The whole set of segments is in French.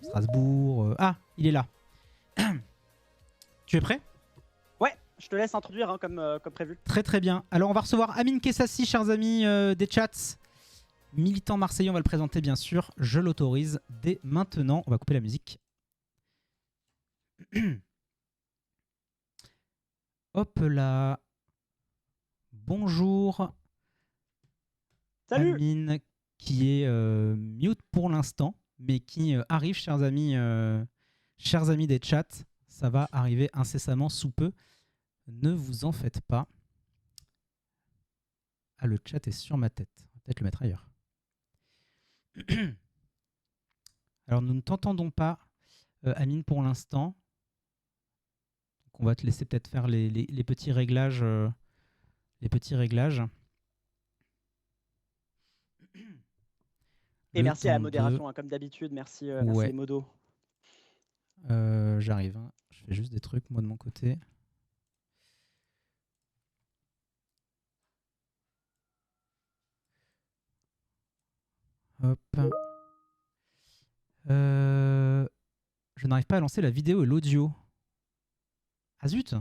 Strasbourg. Ah, il est là. Tu es prêt? Ouais, je te laisse introduire comme prévu. Très très bien. Alors on va recevoir Amine Kessassi, chers amis des chats. Militant marseillais, on va le présenter bien sûr. Je l'autorise dès maintenant. On va couper la musique. Hop là. Bonjour. Salut. Amine qui est mute pour l'instant, mais qui arrive, chers amis des chats. Ça va arriver incessamment sous peu. Ne vous en faites pas. Ah, le chat est sur ma tête. On va peut-être le mettre ailleurs. Alors, nous ne t'entendons pas, Amine, pour l'instant. On va te laisser peut-être faire les petits réglages. Et merci à la modération, comme d'habitude. Merci, merci les modos. J'arrive. Hein. Je fais juste des trucs, moi, de mon côté. Hop. Je n'arrive pas à lancer la vidéo et l'audio. Ah zut! Je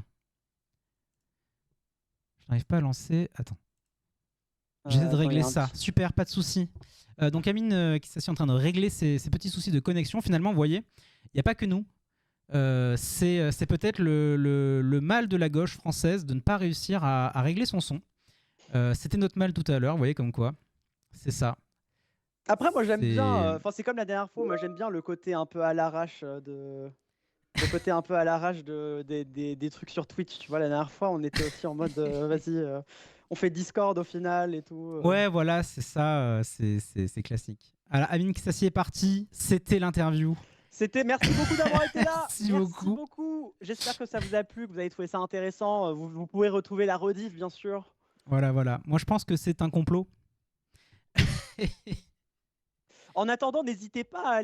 n'arrive pas à lancer... Attends. J'essaie de régler ça. Super, pas de souci. Donc Amine qui est en train de régler ses petits soucis de connexion. Finalement, vous voyez, il n'y a pas que nous. C'est peut-être le mal de la gauche française de ne pas réussir à régler son son. C'était notre mal tout à l'heure, vous voyez comme quoi. C'est ça. Après, moi j'aime bien, enfin c'est comme la dernière fois, moi j'aime bien le côté un peu à l'arrache des trucs sur Twitch. Tu vois, la dernière fois on était aussi en mode vas-y, on fait Discord au final et tout. Ouais, voilà, c'est ça, c'est classique. Alors, Amine Kessassi est parti, c'était l'interview. Merci beaucoup d'avoir été là. Merci beaucoup. J'espère que ça vous a plu, que vous avez trouvé ça intéressant. Vous pouvez retrouver la rediff, bien sûr. Voilà. Moi, je pense que c'est un complot. En attendant, n'hésitez pas à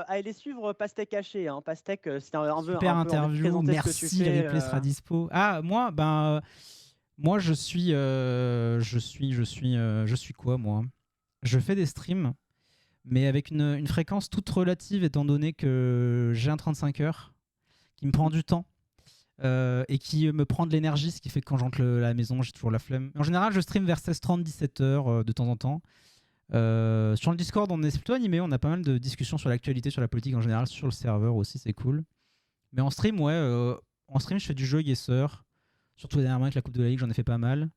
aller suivre Pastèque Caché. Hein. Pastèque, c'est un peu super interview. Merci, le replay sera dispo. Ah, moi, je suis quoi, moi? Je fais des streams, mais avec une fréquence toute relative, étant donné que j'ai un 35 heures qui me prend du temps et qui me prend de l'énergie, ce qui fait que quand j'entre à la maison, j'ai toujours la flemme. En général, je stream vers 16h30, 17h de temps en temps. Sur le Discord, on est plutôt animé, on a pas mal de discussions sur l'actualité, sur la politique en général, sur le serveur aussi, c'est cool. Mais en stream, je fais du jeu Guesseur. Surtout dernièrement avec la Coupe de la Ligue, j'en ai fait pas mal.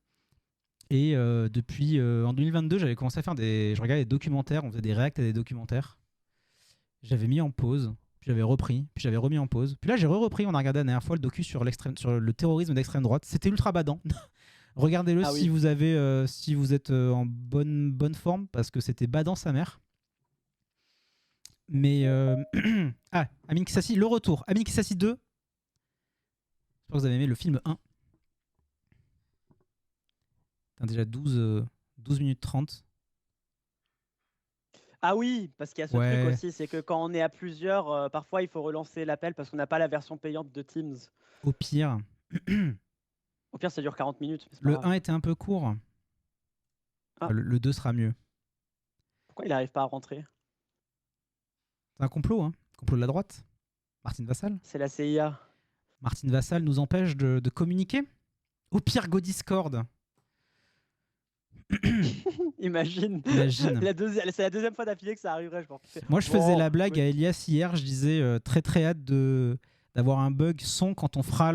Et depuis en 2022, j'avais commencé à faire je regardais des documentaires, on faisait des réacts à des documentaires. J'avais mis en pause, puis j'avais repris, puis j'avais remis en pause. Puis là, j'ai repris, on a regardé la dernière fois le docu sur le terrorisme d'extrême droite. C'était ultra badant. Regardez-le si vous êtes en bonne forme, parce que c'était badant sa mère. Mais Amine Kessassi, le retour. Amine Kessassi 2. J'espère que vous avez aimé le film 1. Déjà 12 minutes 30. Ah oui, parce qu'il y a ce truc aussi, c'est que quand on est à plusieurs, parfois il faut relancer l'appel parce qu'on n'a pas la version payante de Teams. Au pire. Au pire, ça dure 40 minutes. Le 1 était un peu court. Ah. Le 2 sera mieux. Pourquoi il n'arrive pas à rentrer? C'est un complot, hein. Complot de la droite. Martine Vassal. C'est la CIA. Martine Vassal nous empêche de communiquer. Au pire, go Discord. Imagine. C'est la deuxième fois d'affilée que ça arriverait, je pense. Moi, je faisais la blague à Elias hier. Je disais très hâte d'avoir un bug son quand on fera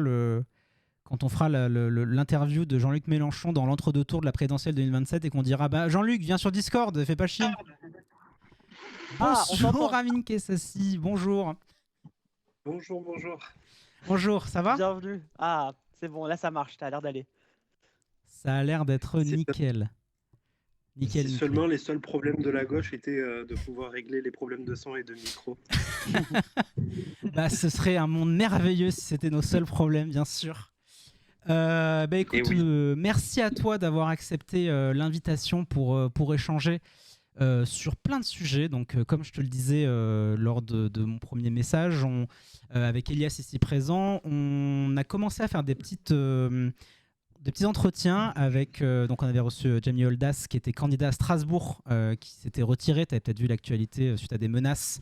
l'interview de Jean-Luc Mélenchon dans l'entre-deux tours de la présidentielle 2027 et qu'on dira Jean-Luc, viens sur Discord, fais pas chier. Bonjour Amine Kessassi, bonjour. Bonjour, ça va? Bienvenue. Ah, c'est bon, là ça marche, t'as l'air d'aller. Ça a l'air d'être nickel. Si seulement les seuls problèmes de la gauche étaient de pouvoir régler les problèmes de son et de micro. Ce serait un monde merveilleux si c'était nos seuls problèmes, bien sûr. Écoute, merci à toi d'avoir accepté l'invitation pour échanger sur plein de sujets. Donc, comme je te le disais lors de mon premier message, avec Elias ici présent, on a commencé à faire des petits entretiens avec... donc on avait reçu Jamie Oldas qui était candidat à Strasbourg, qui s'était retiré. Tu avais peut-être vu l'actualité suite à des menaces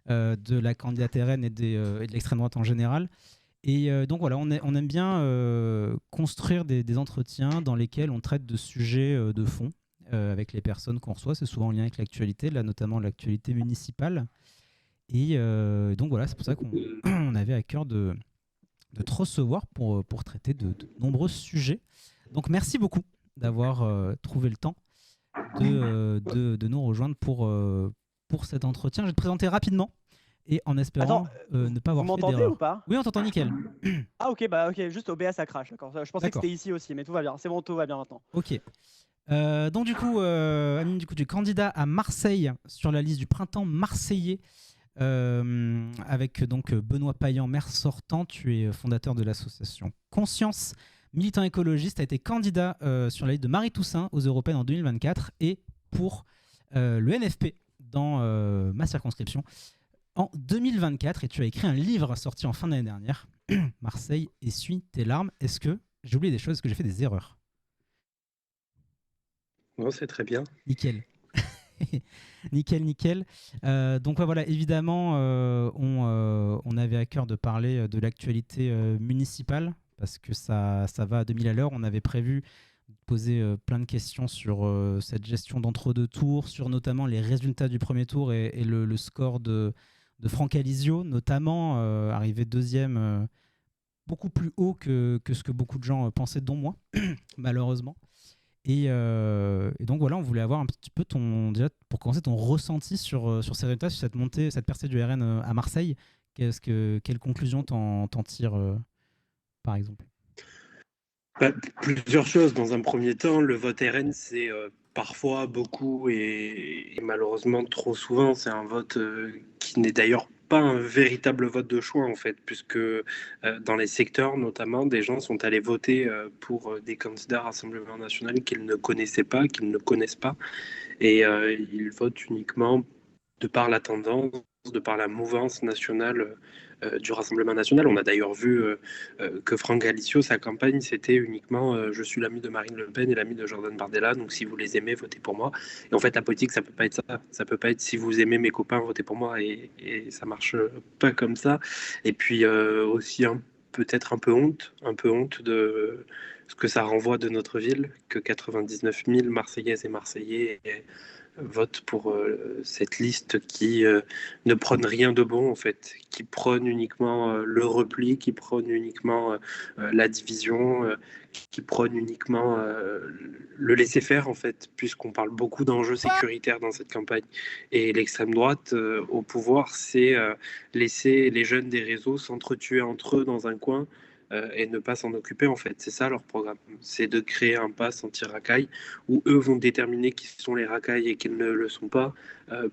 de la candidate RN et de l'extrême droite en général. Et donc voilà, on aime bien construire des entretiens dans lesquels on traite de sujets de fond avec les personnes qu'on reçoit. C'est souvent en lien avec l'actualité, là notamment l'actualité municipale. Et donc voilà, c'est pour ça qu'on on avait à cœur de te recevoir pour traiter de nombreux sujets. Donc merci beaucoup d'avoir trouvé le temps de nous rejoindre pour cet entretien. Je vais te présenter rapidement et en espérant ne pas avoir fait d'erreur. Vous m'entendez ou pas? Oui, on t'entend nickel. Ah ok, juste OBS ça crache, d'accord. Je pensais que c'était ici aussi, mais tout va bien. C'est bon, tout va bien maintenant. Ok. Donc du coup, Amine, tu es candidat à Marseille sur la liste du printemps marseillais. Avec donc Benoît Payan, maire sortant. Tu es fondateur de l'association Conscience, militant écologiste, a été candidat sur la liste de Marie Toussaint aux Européennes en 2024 et pour le NFP dans ma circonscription en 2024. Et tu as écrit un livre sorti en fin d'année dernière, Marseille, essuie tes larmes. Est-ce que j'ai oublié des choses? Est-ce que j'ai fait des erreurs? Non, c'est très bien. Nickel. nickel. Donc ouais, voilà, évidemment, on avait à cœur de parler de l'actualité municipale parce que ça va à 2000 à l'heure. On avait prévu de poser plein de questions sur cette gestion d'entre-deux tours, sur notamment les résultats du premier tour et le score de Franck Alizio, notamment arrivé deuxième, beaucoup plus haut que ce que beaucoup de gens pensaient, dont moi, malheureusement. Et donc voilà, on voulait avoir un petit peu déjà pour commencer ton ressenti sur ces résultats, sur cette montée, cette percée du RN à Marseille. Quelle conclusion t'en tires, par exemple? Plusieurs choses. Dans un premier temps, le vote RN, c'est parfois beaucoup et malheureusement trop souvent, c'est un vote qui n'est d'ailleurs pas un véritable vote de choix en fait, puisque dans les secteurs notamment, des gens sont allés voter pour des candidats Rassemblement National qu'ils ne connaissaient pas, qu'ils ne connaissent pas, et ils votent uniquement de par la tendance, de par la mouvance nationale du Rassemblement national. On a d'ailleurs vu que Franck Alizio, sa campagne, c'était uniquement je suis l'ami de Marine Le Pen et l'ami de Jordan Bardella, donc si vous les aimez, votez pour moi. Et en fait, la politique, ça peut pas être ça. Ça peut pas être si vous aimez mes copains, votez pour moi, et ça marche pas comme ça. Et puis aussi peut-être un peu honte de ce que ça renvoie de notre ville, que 99 000 Marseillaises et Marseillais vote pour cette liste qui ne prône rien de bon en fait, qui prône uniquement le repli, qui prône uniquement la division, qui prône uniquement le laisser-faire en fait, puisqu'on parle beaucoup d'enjeux sécuritaires dans cette campagne. Et l'extrême droite au pouvoir, c'est laisser les jeunes des réseaux s'entretuer entre eux dans un coin et ne pas s'en occuper en fait. C'est ça leur programme, c'est de créer un pass anti-racaille où eux vont déterminer qui sont les racailles et qui ne le sont pas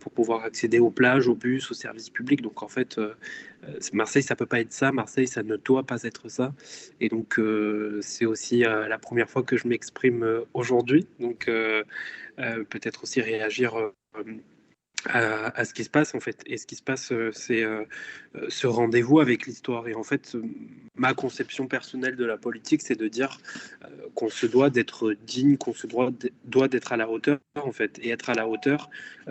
pour pouvoir accéder aux plages, aux bus, aux services publics. Donc en fait, Marseille, ça peut pas être ça. Marseille, ça ne doit pas être ça. Et donc c'est aussi la première fois que je m'exprime aujourd'hui. Donc peut-être aussi réagir à ce qui se passe en fait. Et ce qui se passe, c'est ce rendez-vous avec l'histoire. Et en fait, ma conception personnelle de la politique, c'est de dire qu'on se doit d'être digne, qu'on se doit d'être à la hauteur en fait. Et être à la hauteur,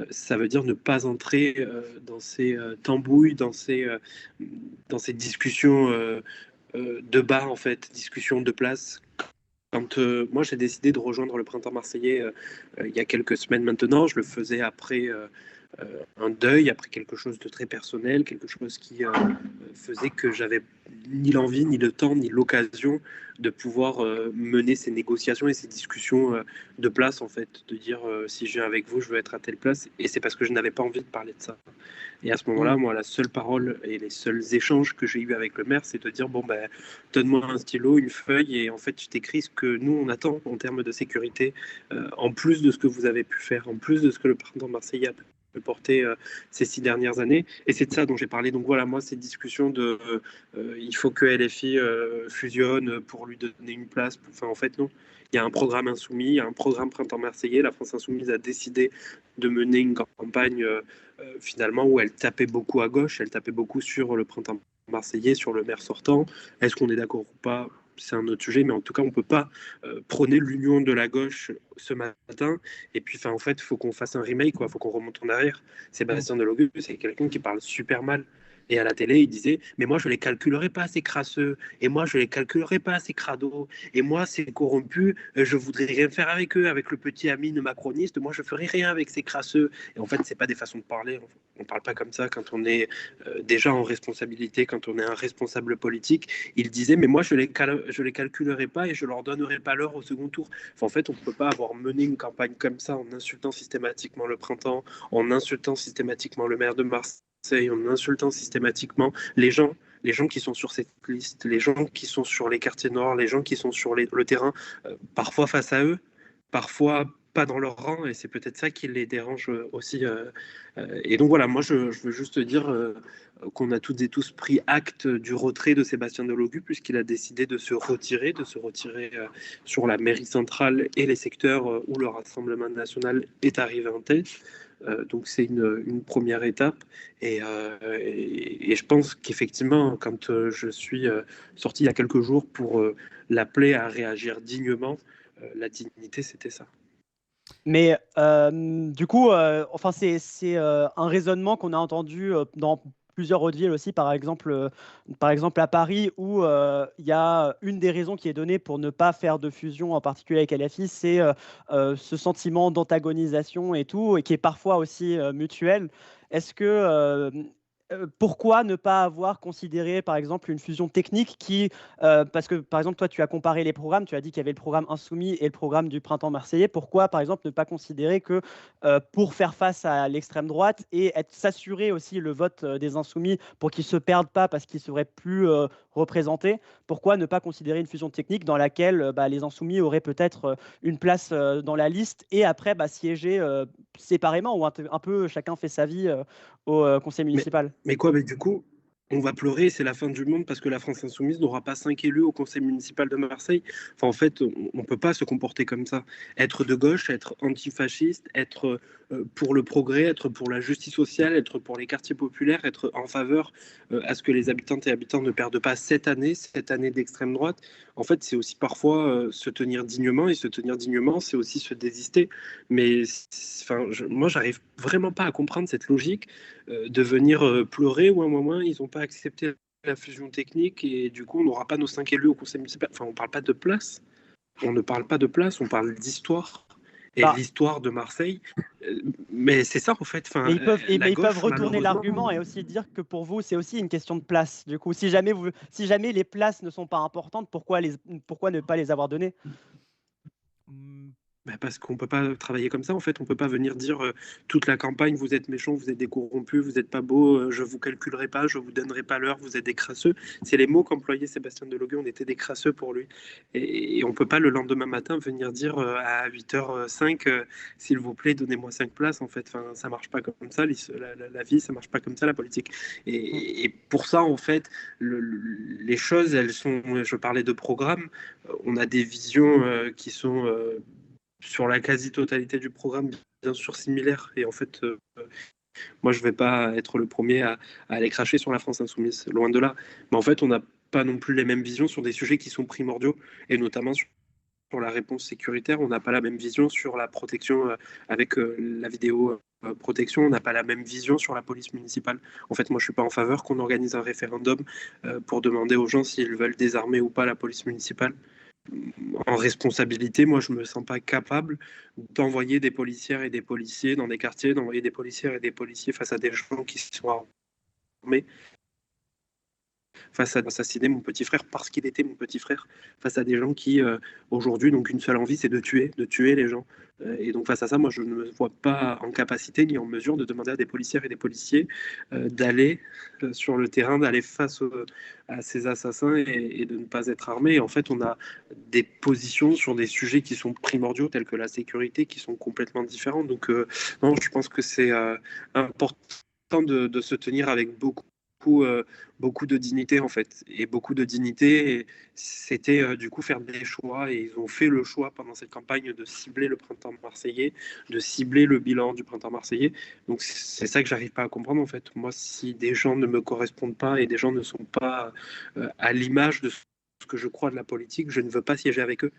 ça veut dire ne pas entrer dans ces tambouilles, dans ces discussions de bar en fait, discussions de place. Quand moi j'ai décidé de rejoindre le printemps marseillais il y a quelques semaines maintenant, je le faisais après un deuil, après quelque chose de très personnel, quelque chose qui faisait que j'avais ni l'envie, ni le temps, ni l'occasion de pouvoir mener ces négociations et ces discussions de place, en fait, de dire si je viens avec vous, je veux être à telle place. Et c'est parce que je n'avais pas envie de parler de ça. Et à ce moment-là, moi, la seule parole et les seuls échanges que j'ai eu avec le maire, c'est de dire bon, ben, donne-moi un stylo, une feuille, et en fait, tu t'écris ce que nous, on attend en termes de sécurité, en plus de ce que vous avez pu faire, en plus de ce que le printemps marseillais a pu porter ces 6 dernières années. Et c'est de ça dont j'ai parlé. Donc voilà, moi, ces discussions de il faut que LFI fusionne pour lui donner une place. Enfin, en fait, non. Il y a un programme insoumis, il y a un programme printemps marseillais. La France insoumise a décidé de mener une campagne finalement où elle tapait beaucoup à gauche, elle tapait beaucoup sur le printemps marseillais, sur le maire sortant. Est-ce qu'on est d'accord ou pas? c'est un autre sujet, mais en tout cas, on ne peut pas prôner l'union de la gauche ce matin. Et puis, en fait, il faut qu'on fasse un remake, il faut qu'on remonte en arrière. Sébastien Delogu, c'est quelqu'un qui parle super mal. Et à la télé, il disait, mais moi, je les calculerai pas assez crasseux. Et moi, je les calculerai pas assez crado. Et moi, c'est corrompu. Je voudrais rien faire avec eux, avec le petit Amine macroniste. Moi, je ferai rien avec ces crasseux. Et en fait, c'est pas des façons de parler. On parle pas comme ça quand on est déjà en responsabilité, quand on est un responsable politique. Il disait, mais moi, je les calculerai pas et je leur donnerai pas l'heure au second tour. En fait, on peut pas avoir mené une campagne comme ça en insultant systématiquement le printemps, en insultant systématiquement le maire de Marseille, en insultant systématiquement les gens qui sont sur cette liste, les gens qui sont sur les quartiers nord, les gens qui sont sur le terrain, parfois face à eux, parfois pas dans leur rang, et c'est peut-être ça qui les dérange aussi. Et donc voilà, moi je veux juste dire qu'on a toutes et tous pris acte du retrait de Sébastien Delogu, puisqu'il a décidé de se retirer sur la mairie centrale et les secteurs où le Rassemblement national est arrivé en tête. Donc c'est une première étape et je pense qu'effectivement quand je suis sorti il y a quelques jours pour l'appeler à réagir dignement, la dignité c'était ça. Mais du coup, enfin, c'est un raisonnement qu'on a entendu dans plusieurs autres villes aussi, par exemple à Paris, où il y a une des raisons qui est donnée pour ne pas faire de fusion, en particulier avec LFI, c'est ce sentiment d'antagonisation et tout, et qui est parfois aussi mutuel. Est-ce que pourquoi ne pas avoir considéré, par exemple, une fusion technique qui, parce que, par exemple, toi, tu as comparé les programmes, tu as dit qu'il y avait le programme Insoumis et le programme du Printemps Marseillais. Pourquoi, par exemple, ne pas considérer que pour faire face à l'extrême droite et s'assurer aussi le vote des Insoumis pour qu'ils ne se perdent pas parce qu'ils seraient plus représentés, pourquoi ne pas considérer une fusion technique dans laquelle les Insoumis auraient peut-être une place dans la liste et après siéger séparément ou un peu chacun fait sa vie au conseil municipal? Mais quoi, mais du coup, on va pleurer, c'est la fin du monde parce que la France Insoumise n'aura pas 5 élus au conseil municipal de Marseille. Enfin, en fait, on ne peut pas se comporter comme ça. Être de gauche, être antifasciste, être pour le progrès, être pour la justice sociale, être pour les quartiers populaires, être en faveur à ce que les habitantes et habitants ne perdent pas cette année d'extrême droite. En fait, c'est aussi parfois se tenir dignement, et se tenir dignement, c'est aussi se désister. Mais moi, j'arrive vraiment pas à comprendre cette logique de venir pleurer ou à un moment, ils n'ont pas accepté la fusion technique et du coup, on n'aura pas nos 5 élus au conseil municipal. Enfin, on ne parle pas de place. On ne parle pas de place, on parle d'histoire et de l'histoire de Marseille. Mais c'est ça, en fait. Mais ils peuvent retourner l'argument et aussi dire que pour vous, c'est aussi une question de place. Du coup, si jamais les places ne sont pas importantes, pourquoi ne pas les avoir données? Parce qu'on ne peut pas travailler comme ça, en fait. On ne peut pas venir dire toute la campagne, vous êtes méchants, vous êtes des corrompus, vous n'êtes pas beaux, je ne vous calculerai pas, je ne vous donnerai pas l'heure, vous êtes des crasseux. C'est les mots qu'employait Sébastien Delogu, on était des crasseux pour lui. Et on ne peut pas le lendemain matin venir dire à 8h05, s'il vous plaît, donnez-moi 5 places. En fait, ça ne marche pas comme ça, la vie, ça ne marche pas comme ça, la politique. Et pour ça, en fait, les choses, elles sont, je parlais de programme, on a des visions qui sont sur la quasi-totalité du programme, bien sûr similaire. Et en fait, moi, je ne vais pas être le premier à aller cracher sur la France insoumise, loin de là. Mais en fait, on n'a pas non plus les mêmes visions sur des sujets qui sont primordiaux, et notamment sur la réponse sécuritaire. On n'a pas la même vision sur la protection avec la vidéo protection. On n'a pas la même vision sur la police municipale. En fait, moi, je ne suis pas en faveur qu'on organise un référendum pour demander aux gens s'ils veulent désarmer ou pas la police municipale. En responsabilité, moi, je ne me sens pas capable d'envoyer des policières et des policiers dans des quartiers, d'envoyer des policières et des policiers face à des gens qui sont armés, face à assassiner mon petit frère parce qu'il était mon petit frère, face à des gens qui, aujourd'hui, n'ont qu'une seule envie, c'est de tuer les gens. Et donc, face à ça, moi, je ne me vois pas en capacité ni en mesure de demander à des policières et des policiers d'aller sur le terrain, d'aller face à ces assassins et de ne pas être armés. Et en fait, on a des positions sur des sujets qui sont primordiaux, tels que la sécurité, qui sont complètement différents. Donc, non, je pense que c'est important de se tenir avec beaucoup de dignité, en fait. Et beaucoup de dignité, c'était du coup faire des choix. Et ils ont fait le choix pendant cette campagne de cibler le printemps marseillais, de cibler le bilan du printemps marseillais. Donc c'est ça que j'arrive pas à comprendre, en fait. Moi, si des gens ne me correspondent pas et des gens ne sont pas à l'image de ce que je crois de la politique, je ne veux pas siéger avec eux.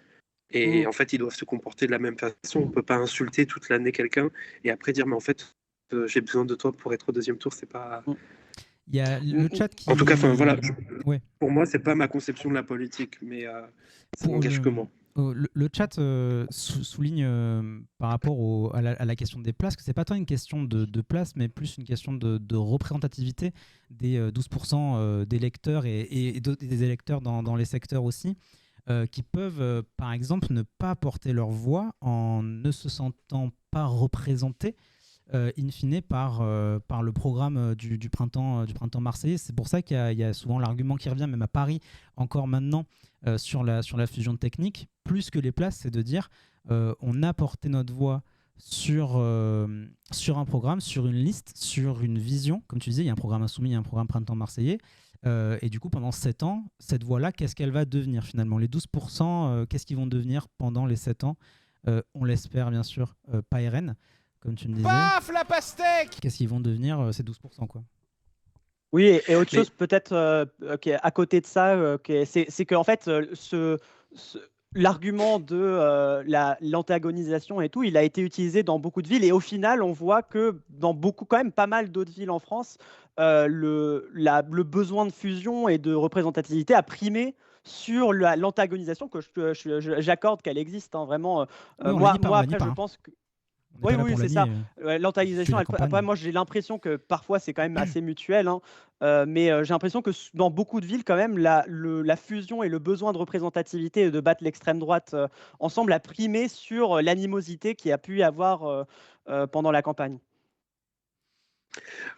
Et en fait, ils doivent se comporter de la même façon. On ne peut pas insulter toute l'année quelqu'un et après dire, mais en fait, j'ai besoin de toi pour être au deuxième tour. C'est pas. Il y a le chat qui. En tout cas, voilà. Ouais. Pour moi, c'est pas ma conception de la politique, mais ça n'engage que moi. Le chat souligne par rapport à la question des places que c'est pas tant une question de place, mais plus une question de représentativité des 12% d'électeurs et des électeurs dans les secteurs aussi, qui peuvent, par exemple, ne pas porter leur voix en ne se sentant pas représentés in fine par le programme du printemps marseillais. C'est pour ça qu'il y a souvent l'argument qui revient, même à Paris, encore maintenant, sur la fusion technique, plus que les places, c'est de dire on a porté notre voix sur un programme, sur une liste, sur une vision. Comme tu disais, il y a un programme insoumis, il y a un programme printemps marseillais. Et du coup, pendant 7 ans, cette voix-là, qu'est-ce qu'elle va devenir finalement ? Les 12%, qu'est-ce qu'ils vont devenir pendant les 7 ans ? On l'espère, bien sûr, pas RN, comme tu me disais. Paf, la pastèque ! Qu'est-ce qu'ils vont devenir ces 12%, quoi. Oui, et autre chose peut-être à côté de ça, c'est qu'en fait, l'argument de l'antagonisation et tout, il a été utilisé dans beaucoup de villes. Et au final, on voit que dans quand même pas mal d'autres villes en France, le besoin de fusion et de représentativité a primé sur l'antagonisation, que j'accorde qu'elle existe, hein, vraiment. Moi, après, je pense que... Oui, c'est ça. L'antagonisation, après, moi, j'ai l'impression que parfois, c'est quand même assez mutuel. Hein. Mais j'ai l'impression que dans beaucoup de villes, quand même, la fusion et le besoin de représentativité et de battre l'extrême droite ensemble a primé sur l'animosité qu'il y a pu y avoir pendant la campagne.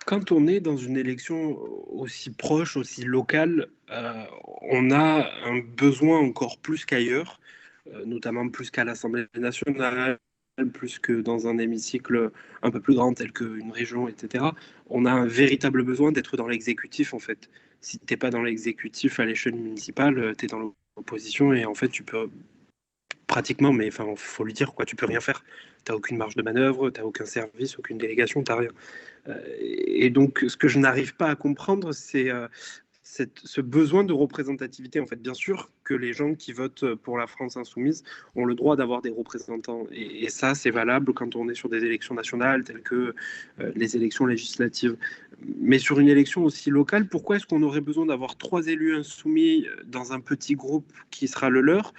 Quand on est dans une élection aussi proche, aussi locale, on a un besoin encore plus qu'ailleurs, notamment plus qu'à l'Assemblée nationale, plus que dans un hémicycle un peu plus grand tel qu'une région, etc. On a un véritable besoin d'être dans l'exécutif, en fait. Si tu n'es pas dans l'exécutif à l'échelle municipale, tu es dans l'opposition et en fait, tu peux pratiquement, mais enfin, faut lui dire, quoi, tu peux rien faire. Tu n'as aucune marge de manœuvre, tu n'as aucun service, aucune délégation, tu n'as rien. Et donc, ce que je n'arrive pas à comprendre, c'est ce besoin de représentativité. En fait, bien sûr que les gens qui votent pour la France insoumise ont le droit d'avoir des représentants. Et ça, c'est valable quand on est sur des élections nationales, telles que les élections législatives. Mais sur une élection aussi locale, pourquoi est-ce qu'on aurait besoin d'avoir 3 élus insoumis dans un petit groupe qui sera le leur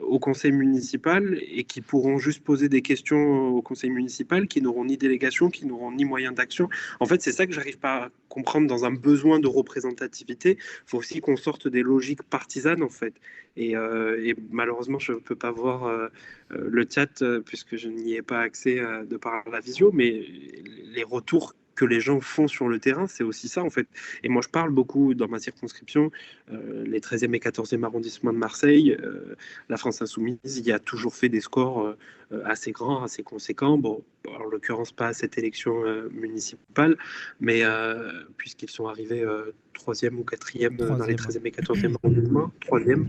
au conseil municipal et qui pourront juste poser des questions au conseil municipal, qui n'auront ni délégation, qui n'auront ni moyen d'action? En fait, c'est ça que j'arrive pas à comprendre. Dans un besoin de représentativité, il faut aussi qu'on sorte des logiques partisanes, en fait. Et malheureusement, je ne peux pas voir le chat puisque je n'y ai pas accès de par la visio, mais les retours que les gens font sur le terrain, c'est aussi ça, en fait. Et moi, je parle beaucoup dans ma circonscription, les 13e et 14e arrondissements de Marseille, la France insoumise, il y a toujours fait des scores assez grands, assez conséquents. Bon, en l'occurrence, pas à cette élection municipale, mais puisqu'ils sont arrivés 3e ou 4e dans les 13e et 14e arrondissements, 3e.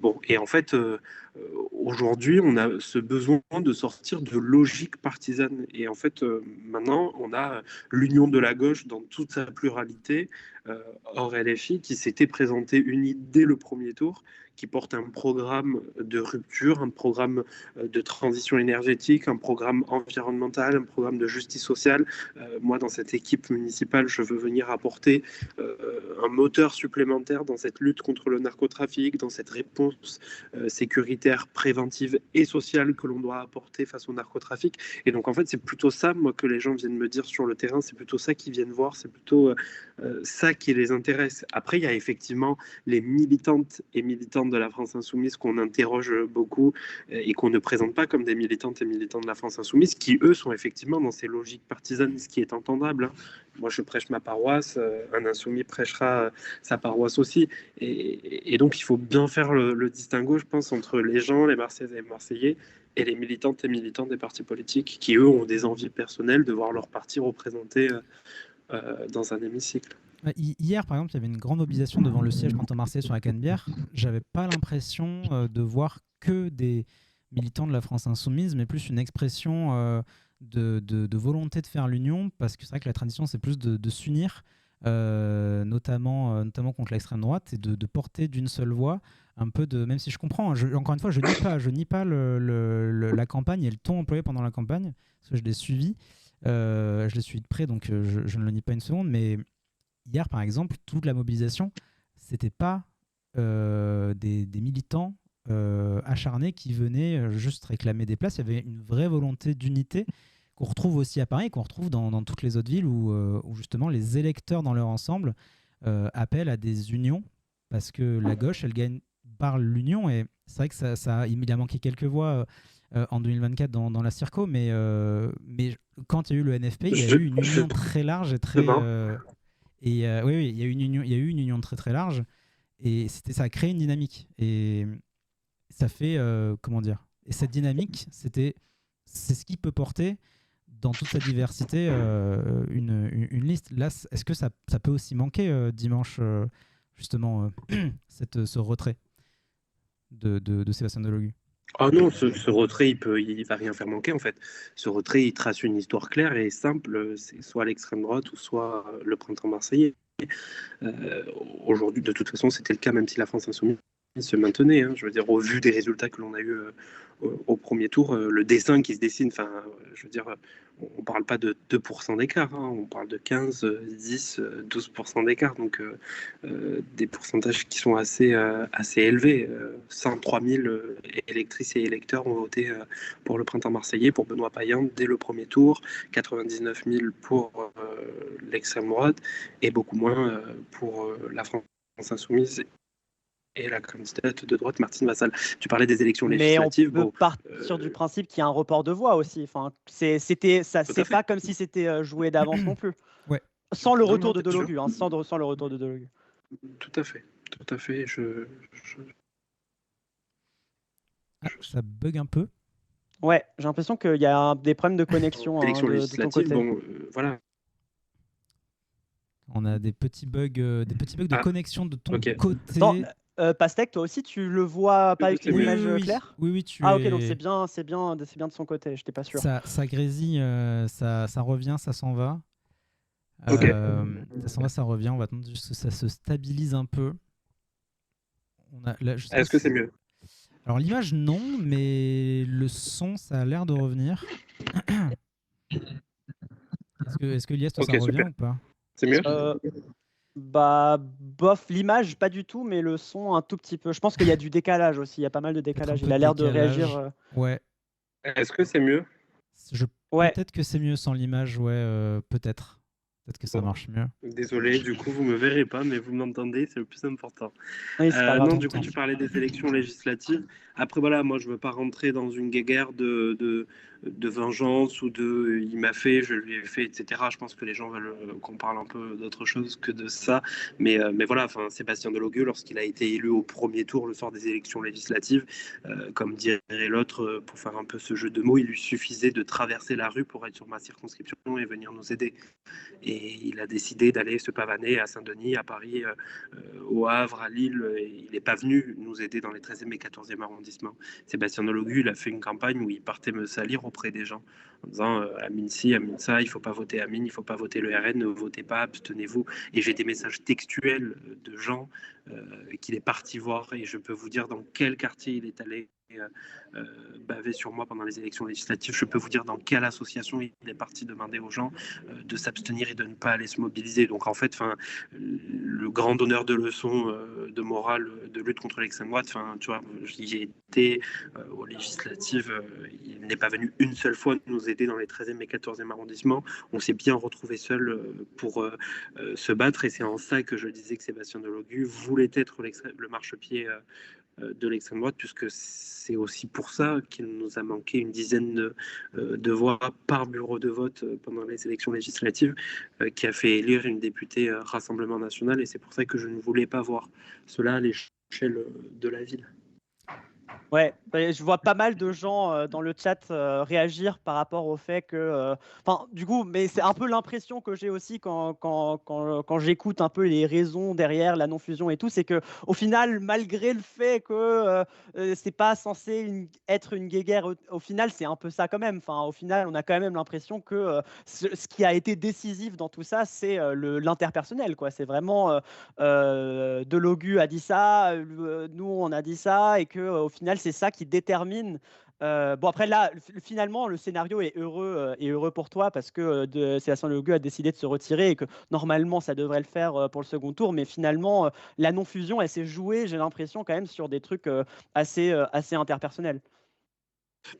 Bon, et en fait, aujourd'hui, on a ce besoin de sortir de logique partisane. Et en fait, maintenant, on a l'union de la gauche dans toute sa pluralité, hors LFI, qui s'était présenté unie dès le premier tour, qui porte un programme de rupture, un programme de transition énergétique, un programme environnemental, un programme de justice sociale. Moi, dans cette équipe municipale, je veux venir apporter un moteur supplémentaire dans cette lutte contre le narcotrafic, dans cette réponse sécuritaire, préventive et sociale que l'on doit apporter face au narcotrafic. Et donc, en fait, c'est plutôt ça, moi, que les gens viennent me dire sur le terrain, c'est plutôt ça qu'ils viennent voir, c'est plutôt ça qui les intéresse. Après, il y a effectivement les militantes et militants de la France insoumise qu'on interroge beaucoup et qu'on ne présente pas comme des militantes et militants de la France insoumise, qui eux sont effectivement dans ces logiques partisanes, ce qui est entendable. Hein. Moi, je prêche ma paroisse, un insoumis prêchera sa paroisse aussi. Et donc, il faut bien faire le distinguo, je pense, entre les gens, les Marseillaises et les Marseillais, et les militantes et militants des partis politiques, qui eux ont des envies personnelles de voir leur parti représenté dans un hémicycle. Hier, par exemple, il y avait une grande mobilisation devant le siège printemps marseillais sur la Canebière. J'avais pas l'impression de voir que des militants de la France insoumise, mais plus une expression de volonté de faire l'union, parce que c'est vrai que la tradition, c'est plus de s'unir notamment contre l'extrême droite, et de porter d'une seule voix un peu de. Même si je comprends, encore une fois, je nie pas la campagne et le ton employé pendant la campagne, parce que je l'ai suivi, je l'ai suivi de près, donc je ne le nie pas une seconde, mais hier, par exemple, toute la mobilisation, c'était pas des militants acharnés qui venaient juste réclamer des places. Il y avait une vraie volonté d'unité qu'on retrouve aussi à Paris, qu'on retrouve dans toutes les autres villes où justement les électeurs dans leur ensemble appellent à des unions, parce que la gauche, elle gagne par l'union. Et c'est vrai que il a manqué quelques voix en 2024 dans la Circo, mais quand il y a eu le NFP, il y a eu une union très large et très... oui, il y a eu une union très très large, et ça a créé une dynamique. Et ça fait, comment dire, et cette dynamique, c'est ce qui peut porter dans toute sa diversité une liste. Là, est-ce que ça peut aussi manquer dimanche, justement, ce retrait de Sébastien Delogu? Ah non, ce retrait, il va rien faire manquer en fait. Ce retrait, il trace une histoire claire et simple. C'est soit l'extrême droite ou soit le printemps marseillais. Euh, Aujourd'hui, de toute façon, c'était le cas, même si la France insoumise se maintenait. Hein. Je veux dire, au vu des résultats que l'on a eu au premier tour, le dessin qui se dessine, enfin, je veux dire, on ne parle pas de 2% d'écart, hein. On parle de 15, 10, 12% d'écart. Donc, des pourcentages qui sont assez élevés. 103 000 électrices et électeurs ont voté pour le printemps marseillais, pour Benoît Payan, dès le premier tour. 99 000 pour l'extrême droite et beaucoup moins pour la France insoumise et la candidate de droite Martine Vassal. Tu parlais des élections Mais on législatives. peut Bon, partir du principe qu'il y a un report de voix aussi. Enfin, c'est pas comme si c'était joué d'avance non plus. Ouais. Sans le Non, retour non, de bien sûr. Delogu, hein, sans le retour de Delogu. Tout à fait, tout à fait. Ah, ça bug un peu. Ouais, j'ai l'impression qu'il y a des problèmes de connexion Élections de ton législatives, côté. bon, voilà. On a des petits bugs de Ah, connexion de ton ok. côté. Attends, Pastèque, toi aussi, tu le vois pas avec C'est une mieux. image claire? Oui, tu Ah es... ok, donc c'est bien de son côté, j'étais pas sûr. Ça grésille, ça revient, ça s'en va. Ok. Ça s'en va, ça revient. On va attendre juste que ça se stabilise un peu. Là, je sais pas Est-ce que si- c'est mieux? Alors l'image non, mais le son, ça a l'air de revenir. Est-ce que Lies, toi, ça Ok, revient super. ou pas? C'est mieux? Bah bof, l'image pas du tout, mais le son un tout petit peu. Je pense qu'il y a du décalage aussi, il y a pas mal de Peut-être un décalage. peu Il a de l'air de décalage. réagir. Ouais. Est-ce que c'est mieux? Ouais, Peut-être que c'est mieux sans l'image, ouais, peut-être. Peut-être que ça Bon, marche mieux. désolé, du coup, vous me verrez pas, mais vous m'entendez, c'est le plus important. oui, c'est pas grave. Non, du coup, tu parlais des élections législatives. Après, voilà, moi, je veux pas rentrer dans une guéguerre de vengeance ou de il m'a fait, je lui ai fait, etc. Je pense que les gens veulent qu'on parle un peu d'autre chose que de ça. Mais voilà, enfin, Sébastien Delogu, lorsqu'il a été élu au premier tour le soir des élections législatives, comme dirait l'autre, pour faire un peu ce jeu de mots, il lui suffisait de traverser la rue pour être sur ma circonscription et venir nous aider. Et il a décidé d'aller se pavaner à Saint-Denis, à Paris, au Havre, à Lille. Et il n'est pas venu nous aider dans les 13e et 14e arrondissements. Sébastien Delogu, il a fait une campagne où il partait me salir auprès des gens en disant Amine ci, Amine ça, il ne faut pas voter Amine, il ne faut pas voter le RN, ne votez pas, abstenez-vous. Et j'ai des messages textuels de gens qu'il est parti voir et je peux vous dire dans quel quartier il est allé baver sur moi pendant les élections législatives. Je peux vous dire dans quelle association il est parti demander aux gens de s'abstenir et de ne pas aller se mobiliser. Donc en fait, le grand donneur de leçons de morale de lutte contre l'extrême droite, tu vois, j'y ai été aux législatives, il n'est pas venu une seule fois nous aider dans les 13e et 14e arrondissements. On s'est bien retrouvé seul pour se battre et c'est en ça que je disais que Sébastien Delogu voulait être le marchepied de l'extrême droite, puisque c'est aussi pour ça qu'il nous a manqué une dizaine de voix par bureau de vote pendant les élections législatives, qui a fait élire une députée Rassemblement National, et c'est pour ça que je ne voulais pas voir cela à l'échelle de la ville. Ouais, je vois pas mal de gens dans le chat réagir par rapport au fait que. Enfin, du coup, mais c'est un peu l'impression que j'ai aussi quand j'écoute un peu les raisons derrière la non-fusion et tout, c'est que au final, malgré le fait que c'est pas censé être une guéguerre, au final, c'est un peu ça quand même. Enfin, au final, on a quand même l'impression que ce qui a été décisif dans tout ça, c'est l'interpersonnel, quoi. C'est vraiment Delogu a dit ça, nous on a dit ça, et que au final c'est ça qui détermine. Bon après là, finalement le scénario est heureux pour toi parce que Sébastien Delogu a décidé de se retirer et que normalement ça devrait le faire pour le second tour, mais finalement la non-fusion elle s'est jouée, j'ai l'impression quand même sur des trucs assez interpersonnels.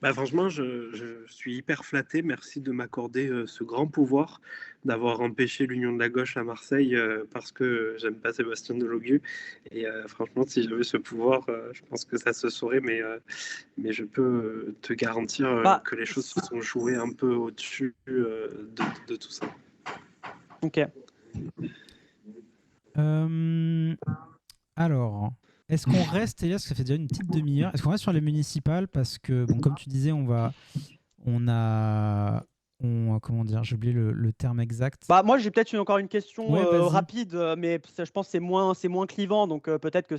Bah, franchement, je suis hyper flatté. Merci de m'accorder ce grand pouvoir d'avoir empêché l'Union de la gauche à Marseille parce que j'aime pas Sébastien Delogu. Et franchement, si j'avais ce pouvoir, je pense que ça se saurait. Mais je peux te garantir Bah, que les choses se sont jouées un peu au-dessus de tout ça. ok. Alors, est-ce qu'on reste, Elias, parce que ça fait déjà une petite demi-heure, est-ce qu'on reste sur les municipales parce que, bon, comme tu disais, comment dire, j'ai oublié le terme exact. Bah, moi, j'ai peut-être encore une question Ouais, vas-y. rapide, mais je pense que c'est moins clivant, donc peut-être que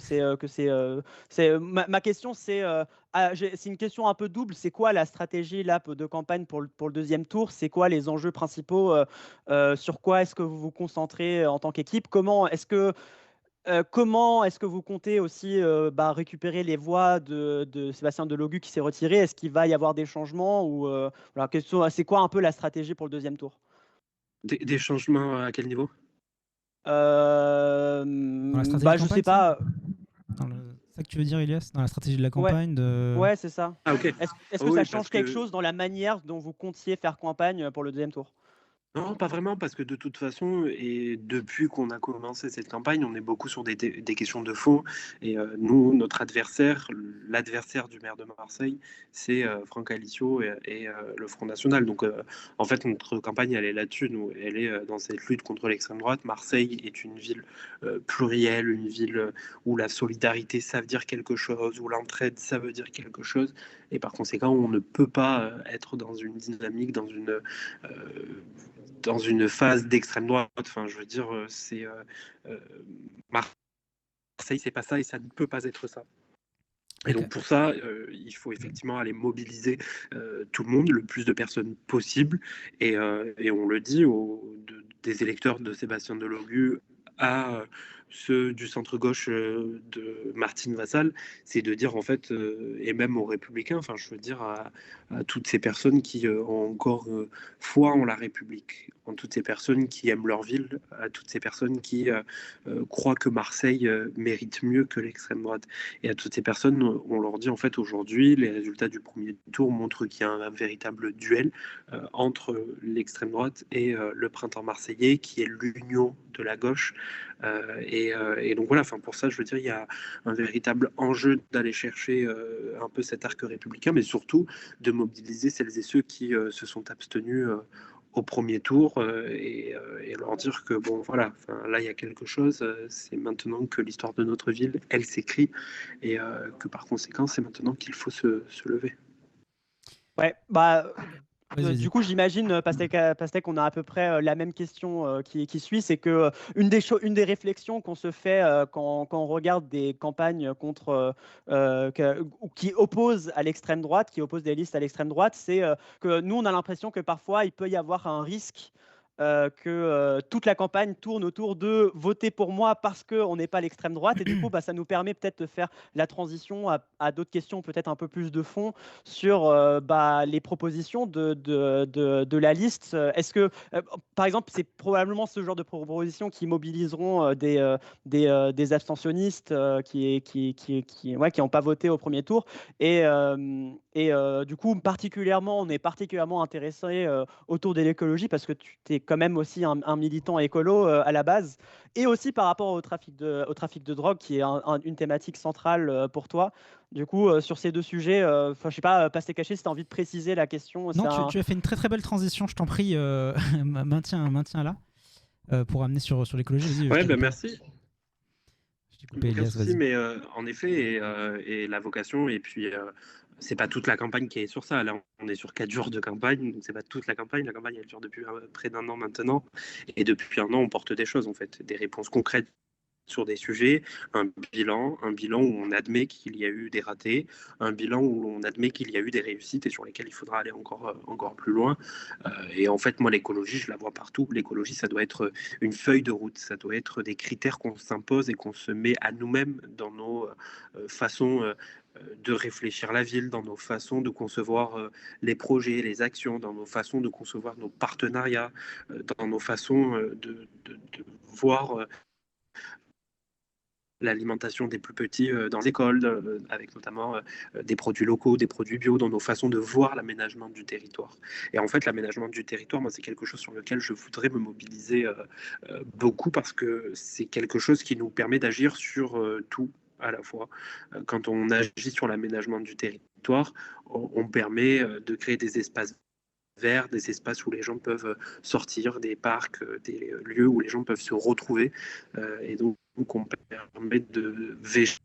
ma question, c'est une question un peu double. C'est quoi la stratégie là de campagne pour le deuxième tour? C'est quoi les enjeux principaux? Sur quoi est-ce que vous vous concentrez en tant qu'équipe? Comment est-ce que vous comptez aussi récupérer les voix de Sébastien Delogu qui s'est retiré? Est-ce qu'il va y avoir des changements ou voilà, c'est quoi un peu la stratégie pour le deuxième tour? Des changements à quel niveau? Dans la stratégie de Je campagne, sais pas. C'est ça que tu veux dire, Elias? Dans la stratégie de la Ouais, campagne ouais, c'est ça. Ah, ok. Est-ce que Oh, ça oui, change parce quelque que chose dans la manière dont vous comptiez faire campagne pour le deuxième tour? non, pas vraiment, parce que de toute façon, et depuis qu'on a commencé cette campagne, on est beaucoup sur des questions de fond. Et nous, notre adversaire, l'adversaire du maire de Marseille, c'est Franck Alicio et le Front National. Donc, en fait, notre campagne, elle est là-dessus. Nous, elle est dans cette lutte contre l'extrême droite. Marseille est une ville plurielle, une ville où la solidarité, ça veut dire quelque chose, où l'entraide, ça veut dire quelque chose. Et par conséquent, on ne peut pas être dans une dynamique, dans une phase d'extrême droite. Enfin, je veux dire, Marseille, c'est pas ça et ça ne peut pas être ça. Et Ok. donc pour ça, il faut effectivement aller mobiliser tout le monde, le plus de personnes possible. Et on le dit des électeurs de Sébastien Delogu à ceux du centre-gauche de Martine Vassal, c'est de dire en fait, et même aux Républicains, enfin je veux dire à toutes ces personnes qui ont encore foi en la République, en toutes ces personnes qui aiment leur ville, à toutes ces personnes qui croient que Marseille mérite mieux que l'extrême droite. Et à toutes ces personnes, on leur dit en fait aujourd'hui, les résultats du premier tour montrent qu'il y a un véritable duel entre l'extrême droite et le printemps marseillais, qui est l'union de la gauche. Et donc voilà, pour ça, je veux dire, il y a un véritable enjeu d'aller chercher un peu cet arc républicain, mais surtout de mobiliser celles et ceux qui se sont abstenus au premier tour et leur dire que bon voilà, là il y a quelque chose, c'est maintenant que l'histoire de notre ville, elle s'écrit et que par conséquent c'est maintenant qu'il faut se lever. Ouais, Vas-y, du vas-y. coup, j'imagine, Pastèque, on a à peu près la même question qui suit. C'est que une des réflexions qu'on se fait quand on regarde des campagnes qui opposent à l'extrême droite, qui opposent des listes à l'extrême droite, c'est que nous, on a l'impression que parfois, il peut y avoir un risque que toute la campagne tourne autour de voter pour moi parce qu'on n'est pas l'extrême droite. Et du coup, ça nous permet peut-être de faire la transition à d'autres questions peut-être un peu plus de fond sur les propositions de la liste. Est-ce que, par exemple, c'est probablement ce genre de propositions qui mobiliseront des abstentionnistes qui n'ont pas voté au premier tour. Du coup, on est particulièrement intéressé autour de l'écologie parce que tu es quand même aussi un militant écolo à la base, et aussi par rapport au trafic de drogue qui est une thématique centrale pour toi. Du coup, sur ces deux sujets, je sais pas, Pasté Caché, si tu as envie de préciser la question. Non, tu as fait une très très belle transition, je t'en prie, maintiens là, pour amener sur l'écologie. Vas-y, Ouais, merci. t'ai coupé, Aucun Elias, souci, vas-y. mais en effet, et la vocation, et puis c'est pas toute la campagne qui est sur ça. Là, on est sur 4 jours de campagne, donc c'est pas toute la campagne. La campagne, elle dure depuis près d'un an maintenant, et depuis un an, on porte des choses, en fait, des réponses concrètes sur des sujets, un bilan où on admet qu'il y a eu des ratés, un bilan où on admet qu'il y a eu des réussites et sur lesquelles il faudra aller encore plus loin. Et en fait, moi, l'écologie, je la vois partout. L'écologie, ça doit être une feuille de route, ça doit être des critères qu'on s'impose et qu'on se met à nous-mêmes dans nos façons de réfléchir la ville, dans nos façons de concevoir les projets, les actions, dans nos façons de concevoir nos partenariats, dans nos façons de voir l'alimentation des plus petits dans les écoles, avec notamment des produits locaux, des produits bio, dans nos façons de voir l'aménagement du territoire. Et en fait, l'aménagement du territoire, moi, c'est quelque chose sur lequel je voudrais me mobiliser beaucoup parce que c'est quelque chose qui nous permet d'agir sur tout à la fois. Quand on agit sur l'aménagement du territoire, on permet de créer des espaces verts, des espaces où les gens peuvent sortir, des parcs, des lieux où les gens peuvent se retrouver. Et donc, on permet de végétaliser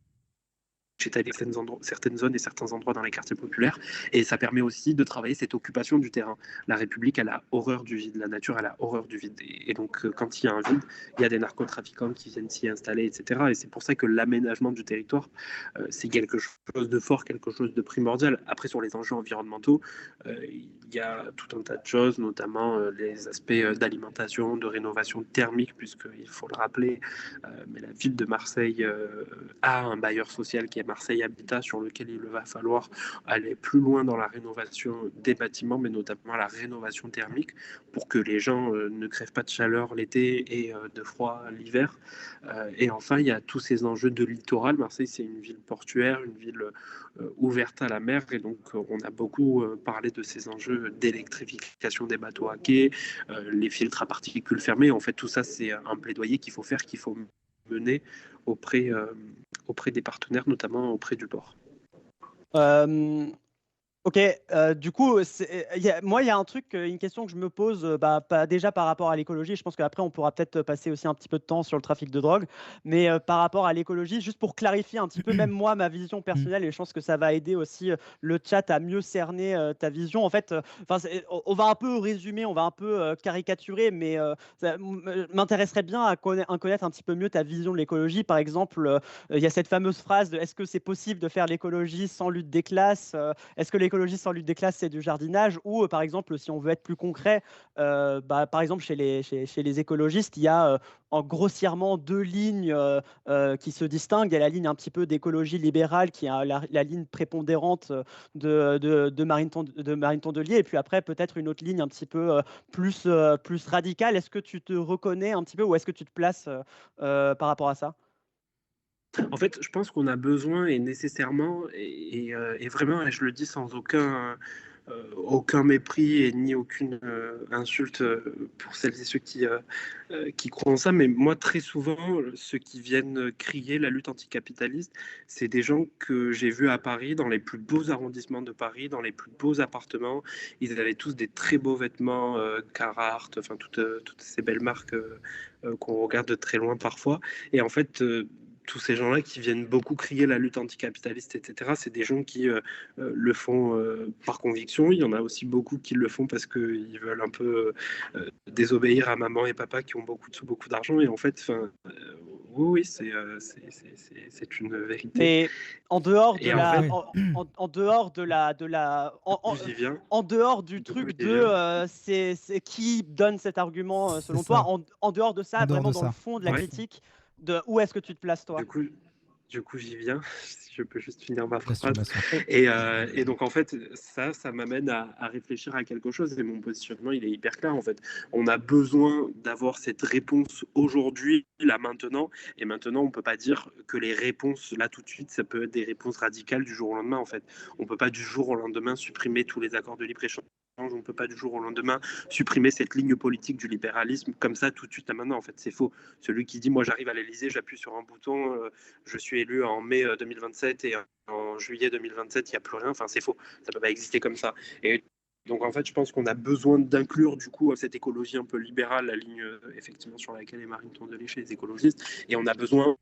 certaines zones et certains endroits dans les quartiers populaires. Et ça permet aussi de travailler cette occupation du terrain. La République, elle a horreur du vide. La nature, elle a horreur du vide. Et donc, quand il y a un vide, il y a des narcotrafiquants qui viennent s'y installer, etc. Et c'est pour ça que l'aménagement du territoire, c'est quelque chose de fort, quelque chose de primordial. Après, sur les enjeux environnementaux, il y a tout un tas de choses, notamment les aspects d'alimentation, de rénovation thermique, puisqu'il faut le rappeler, mais la ville de Marseille a un bailleur social qui est Marseille Habitat, sur lequel il va falloir aller plus loin dans la rénovation des bâtiments, mais notamment la rénovation thermique, pour que les gens ne crèvent pas de chaleur l'été et de froid l'hiver. Et enfin, il y a tous ces enjeux de littoral. Marseille, c'est une ville portuaire, une ville ouverte à la mer, et donc on a beaucoup parlé de ces enjeux d'électrification des bateaux à quai, les filtres à particules fermées. En fait, tout ça, c'est un plaidoyer qu'il faut faire, qu'il faut mener auprès, auprès des partenaires, notamment auprès du port. Ok, du coup, moi, il y a un truc, une question que je me pose, pas déjà par rapport à l'écologie. Je pense qu'après, on pourra peut-être passer aussi un petit peu de temps sur le trafic de drogue, mais par rapport à l'écologie, juste pour clarifier un petit peu, même moi, ma vision personnelle, et je pense que ça va aider aussi le chat à mieux cerner ta vision. En fait, on va un peu résumer, on va un peu caricaturer, mais ça m'intéresserait bien à connaître un petit peu mieux ta vision de l'écologie. Par exemple, il y a cette fameuse phrase de est-ce que c'est possible de faire l'écologie sans lutte des classes? Est-ce que l'écologie sans lutte des classes, c'est du jardinage? Ou, par exemple, si on veut être plus concret, par exemple, chez les écologistes, il y a grossièrement deux lignes qui se distinguent. Il y a la ligne un petit peu d'écologie libérale, qui est la ligne prépondérante de Marine Tondelier, et puis après, peut-être une autre ligne un petit peu plus radicale. Est-ce que tu te reconnais un petit peu, ou est-ce que tu te places par rapport à ça? En fait, je pense qu'on a besoin et nécessairement, et vraiment, et je le dis sans aucun mépris et ni aucune insulte pour celles et ceux qui croient en ça, mais moi, très souvent, ceux qui viennent crier la lutte anticapitaliste, c'est des gens que j'ai vus à Paris, dans les plus beaux arrondissements de Paris, dans les plus beaux appartements. Ils avaient tous des très beaux vêtements, Carhartt, enfin, toutes ces belles marques qu'on regarde de très loin parfois. Et en fait, tous ces gens-là qui viennent beaucoup crier la lutte anticapitaliste, etc., c'est des gens qui le font par conviction. Il y en a aussi beaucoup qui le font parce qu'ils veulent un peu désobéir à maman et papa qui ont beaucoup de sous, beaucoup d'argent. Et en fait, oui, c'est une vérité. Mais en dehors de Et en la, fait, en dehors j'y viens. en dehors du Du coup, truc j'y de viens. c'est qui donne cet argument C'est selon toi, ça. en dehors de ça, En dehors vraiment de dans le ça. fond de la Ouais. critique, où est-ce que tu te places, toi? Du coup, j'y viens. Si je peux juste finir ma Bien sûr, phrase. bien sûr. Et donc, en fait, ça m'amène à réfléchir à quelque chose. Et mon positionnement, il est hyper clair, en fait. On a besoin d'avoir cette réponse aujourd'hui, là, maintenant. Et maintenant, on ne peut pas dire que les réponses, là, tout de suite, ça peut être des réponses radicales du jour au lendemain, en fait. On ne peut pas du jour au lendemain supprimer tous les accords de libre-échange. On ne peut pas du jour au lendemain supprimer cette ligne politique du libéralisme comme ça tout de suite à maintenant. En fait, c'est faux. Celui qui dit moi j'arrive à l'Élysée, j'appuie sur un bouton, je suis élu en mai 2027 et en juillet 2027 il n'y a plus rien. Enfin, c'est faux. Ça ne peut pas exister comme ça. Et donc en fait, je pense qu'on a besoin d'inclure du coup cette écologie un peu libérale, la ligne effectivement sur laquelle est Marine Tondelier chez les écologistes, et on a besoin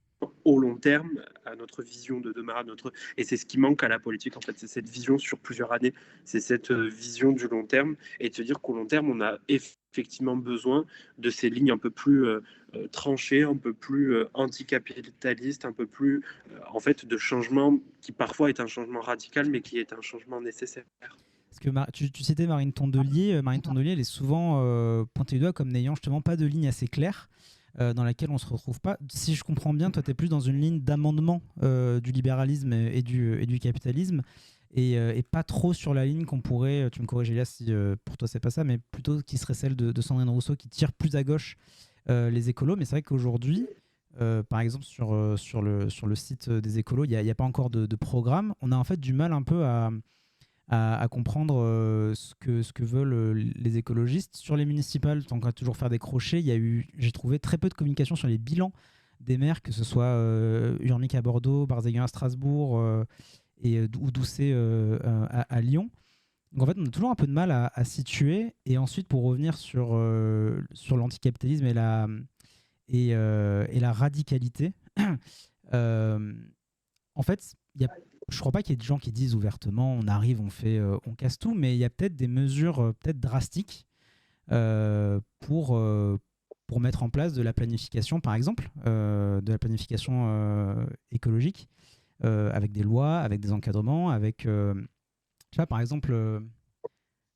au long terme, à notre vision de demain, et c'est ce qui manque à la politique en fait, c'est cette vision sur plusieurs années, c'est cette vision du long terme et de se dire qu'au long terme, on a effectivement besoin de ces lignes un peu plus tranchées, un peu plus anticapitalistes, un peu plus en fait de changement qui parfois est un changement radical, mais qui est un changement nécessaire. Parce que tu citais Marine Tondelier. Marine Tondelier, elle est souvent pointée du doigt comme n'ayant justement pas de ligne assez claire dans laquelle on ne se retrouve pas. Si je comprends bien, toi, tu es plus dans une ligne d'amendement du libéralisme et du capitalisme et pas trop sur la ligne qu'on pourrait, tu me corriges Elias si pour toi c'est pas ça, mais plutôt qui serait celle de Sandrine Rousseau qui tire plus à gauche les écolos. Mais c'est vrai qu'aujourd'hui, par exemple sur le site des écolos, il n'y a pas encore de programme. On a en fait du mal un peu à comprendre ce que veulent les écologistes. Sur les municipales, on va toujours faire des crochets. J'ai trouvé très peu de communication sur les bilans des maires, que ce soit Urmic à Bordeaux, Barzeguen à Strasbourg ou Doucet à Lyon. Donc en fait, on a toujours un peu de mal à situer. Et ensuite, pour revenir sur l'anticapitalisme et la radicalité, en fait, je ne crois pas qu'il y ait des gens qui disent ouvertement on arrive, on casse tout, mais il y a peut-être des mesures peut-être drastiques pour mettre en place de la planification, par exemple, de la planification écologique, avec des lois, avec des encadrements, avec, tu vois, par exemple,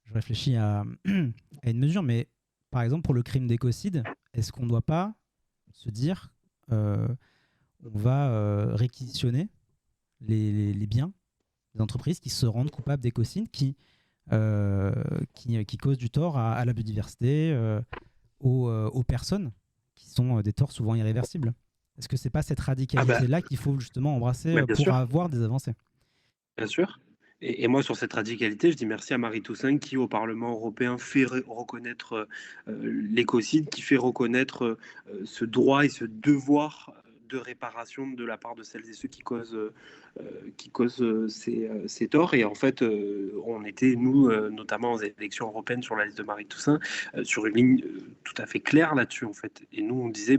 je réfléchis à une mesure, mais par exemple, pour le crime d'écocide, est-ce qu'on ne doit pas se dire on va réquisitionner les biens des entreprises qui se rendent coupables d'écocide, qui causent du tort à la biodiversité, aux personnes, qui sont des torts souvent irréversibles. Est-ce que c'est pas cette radicalité-là qu'il faut justement embrasser pour sûr. avoir des avancées? Bien sûr. Et moi, sur cette radicalité, je dis merci à Marie Toussaint qui, au Parlement européen, fait reconnaître l'écocide, qui fait reconnaître ce droit et ce devoir de réparation de la part de celles et ceux qui causent ces torts. Et en fait, on était, nous, notamment aux élections européennes, sur la liste de Marie Toussaint, sur une ligne tout à fait claire là-dessus, en fait. Et nous, on disait,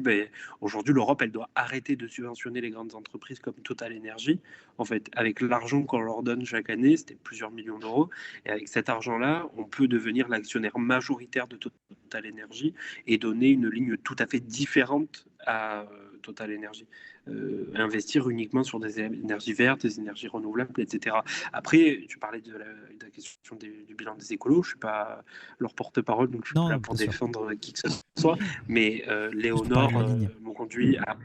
aujourd'hui, l'Europe, elle doit arrêter de subventionner les grandes entreprises comme Total Energy. En fait, avec l'argent qu'on leur donne chaque année, c'était plusieurs millions d'euros. Et avec cet argent-là, on peut devenir l'actionnaire majoritaire de Total Energy et donner une ligne tout à fait différente à Total Energy. Investir uniquement sur des énergies vertes, des énergies renouvelables, etc. Après, tu parlais de la question du bilan des écolos. Je ne suis pas leur porte-parole, donc je ne suis pas là Non, pour bien sûr. défendre qui que ce soit. Mais Juste pour parler de la Léonore ligne. m'ont conduit à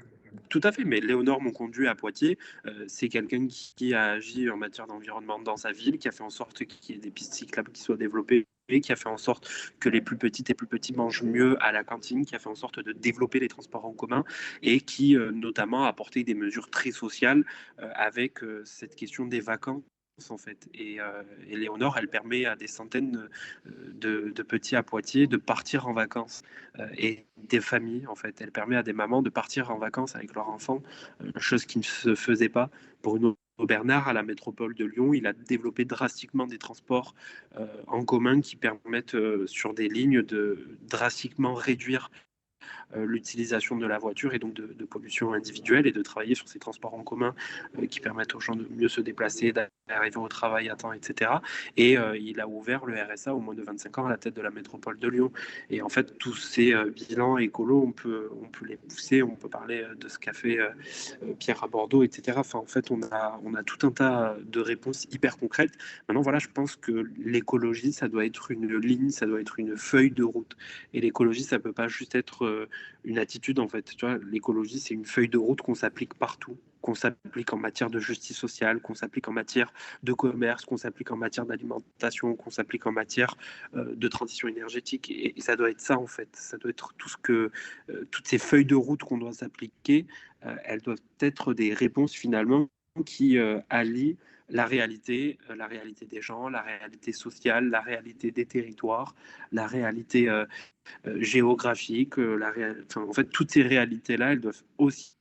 tout à fait, mais Léonore, mon conduit à Poitiers, c'est quelqu'un qui a agi en matière d'environnement dans sa ville, qui a fait en sorte qu'il y ait des pistes cyclables qui soient développées, qui a fait en sorte que les plus petites et plus petits mangent mieux à la cantine, qui a fait en sorte de développer les transports en commun et qui notamment a apporté des mesures très sociales avec cette question des vacances en fait. Et Léonore, elle permet à des centaines de petits à Poitiers de partir en vacances et des familles en fait. Elle permet à des mamans de partir en vacances avec leurs enfants, chose qui ne se faisait pas. Bruno Bernard, à la métropole de Lyon, il a développé drastiquement des transports en commun qui permettent sur des lignes de drastiquement réduire l'utilisation de la voiture et donc de pollution individuelle et de travailler sur ces transports en commun qui permettent aux gens de mieux se déplacer, d'arriver au travail à temps, etc. Et il a ouvert le RSA au moins de 25 ans à la tête de la métropole de Lyon. Et en fait, tous ces bilans écolos, on peut les pousser, on peut parler de ce qu'a fait Pierre à Bordeaux, etc. Enfin, en fait, on a tout un tas de réponses hyper concrètes. Maintenant, voilà, je pense que l'écologie, ça doit être une ligne, ça doit être une feuille de route. Et l'écologie, ça peut pas juste être une attitude, en fait. Tu vois, l'écologie, c'est une feuille de route qu'on s'applique partout, qu'on s'applique en matière de justice sociale, qu'on s'applique en matière de commerce, qu'on s'applique en matière d'alimentation, qu'on s'applique en matière de transition énergétique. Et ça doit être ça, en fait. Ça doit être tout ce que, toutes ces feuilles de route qu'on doit s'appliquer, elles doivent être des réponses finalement qui allient la réalité des gens, la réalité sociale, la réalité des territoires, la réalité géographique, enfin, en fait, toutes ces réalités-là, elles doivent aussi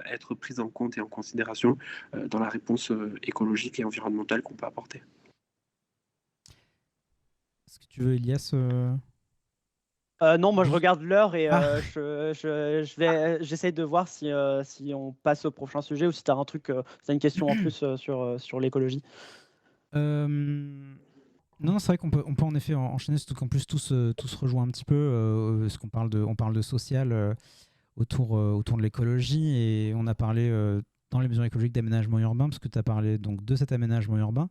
être prises en compte et en considération dans la réponse écologique et environnementale qu'on peut apporter. Est-ce que tu veux, Elias Non, moi je regarde l'heure et Ah. j'essaye de voir si on passe au prochain sujet ou si tu as un truc, si une question en plus sur l'écologie. Non, c'est vrai on peut en effet enchaîner, surtout qu'en plus tout se rejoint un petit peu, parce on parle de social autour de l'écologie, et on a parlé dans les mesures écologiques d'aménagement urbain, parce que tu as parlé donc de cet aménagement urbain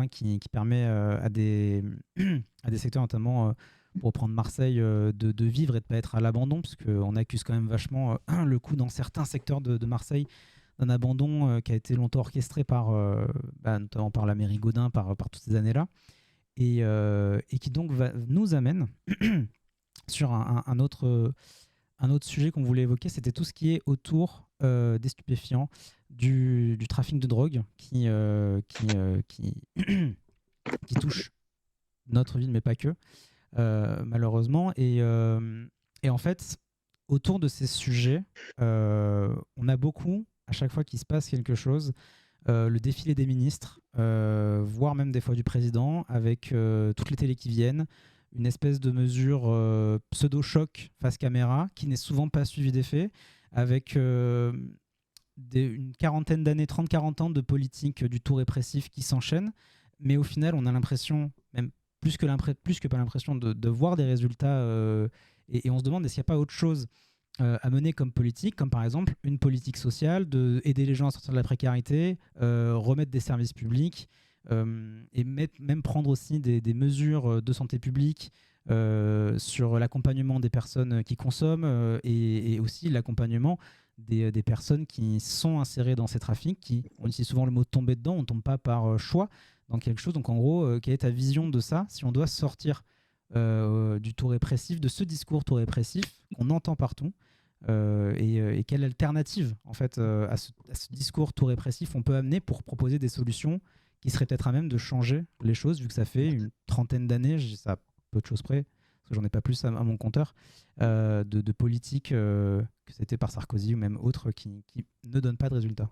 qui permet à à des secteurs, notamment pour prendre Marseille, de vivre et de ne pas être à l'abandon, parce qu'on accuse quand même vachement le coup dans certains secteurs de Marseille d'un abandon qui a été longtemps orchestré notamment par la mairie Gaudin, par toutes ces années-là, et qui donc nous amène sur un autre sujet qu'on voulait évoquer, c'était tout ce qui est autour des stupéfiants, du trafic de drogue qui touche notre ville, mais pas que, malheureusement. Et en fait, autour de ces sujets, on a beaucoup, à chaque fois qu'il se passe quelque chose, le défilé des ministres, voire même des fois du président, avec toutes les télés qui viennent, une espèce de mesure pseudo-choc face caméra, qui n'est souvent pas suivie d'effet, avec une quarantaine d'années, 30-40 ans de politique du tout répressif qui s'enchaînent. Mais au final, on a l'impression, même plus que pas l'impression, de voir des résultats. Et on se demande, est-ce qu'il n'y a pas autre chose à mener comme politique, comme par exemple une politique sociale, aider les gens à sortir de la précarité, remettre des services publics, et même prendre aussi des mesures de santé publique sur l'accompagnement des personnes qui consomment, et aussi l'accompagnement des personnes qui sont insérées dans ces trafics, qui, on utilise souvent le mot tomber dedans, on ne tombe pas par choix dans quelque chose. Donc en gros, quelle est ta vision de ça, si on doit sortir du tout répressif, de ce discours tout répressif qu'on entend partout, et quelle alternative en fait à ce discours tout répressif on peut amener pour proposer des solutions qui seraient peut-être à même de changer les choses, vu que ça fait une trentaine d'années, je dis ça à peu de choses près, parce que j'en ai pas plus à mon compteur, de politique, que c'était par Sarkozy ou même autres, qui ne donnent pas de résultats.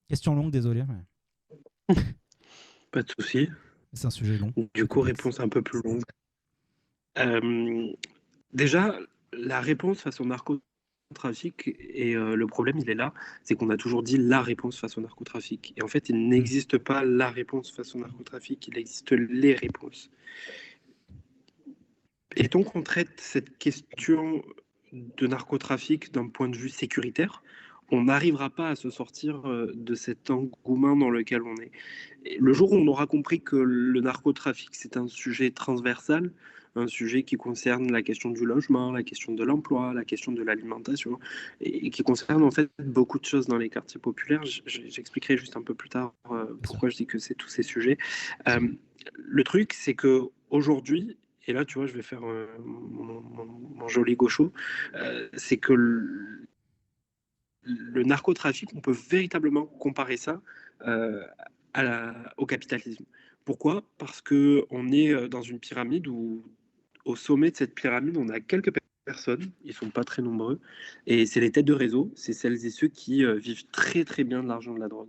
Question longue, désolé, mais Pas de souci. c'est un sujet long. Du coup, complexe. réponse un peu plus longue. Déjà, la réponse face au narcotrafic, et le problème, il est là, c'est qu'on a toujours dit la réponse face au narcotrafic. Et en fait, il n'existe pas la réponse face au narcotrafic, il existe les réponses. Et donc, on traite cette question de narcotrafic d'un point de vue sécuritaire, on n'arrivera pas à se sortir de cet engouement dans lequel on est. Et le jour où on aura compris que le narcotrafic, c'est un sujet transversal, un sujet qui concerne la question du logement, la question de l'emploi, la question de l'alimentation, et qui concerne en fait beaucoup de choses dans les quartiers populaires. J'expliquerai juste un peu plus tard pourquoi je dis que c'est tous ces sujets. Le truc, c'est que aujourd'hui, et là, tu vois, je vais faire mon joli gaucho, c'est que le narcotrafic, on peut véritablement comparer ça au capitalisme. Pourquoi? Parce qu'on est dans une pyramide où, au sommet de cette pyramide, on a quelques personnes, ils ne sont pas très nombreux, et c'est les têtes de réseau, c'est celles et ceux qui vivent très très bien de l'argent de la drogue.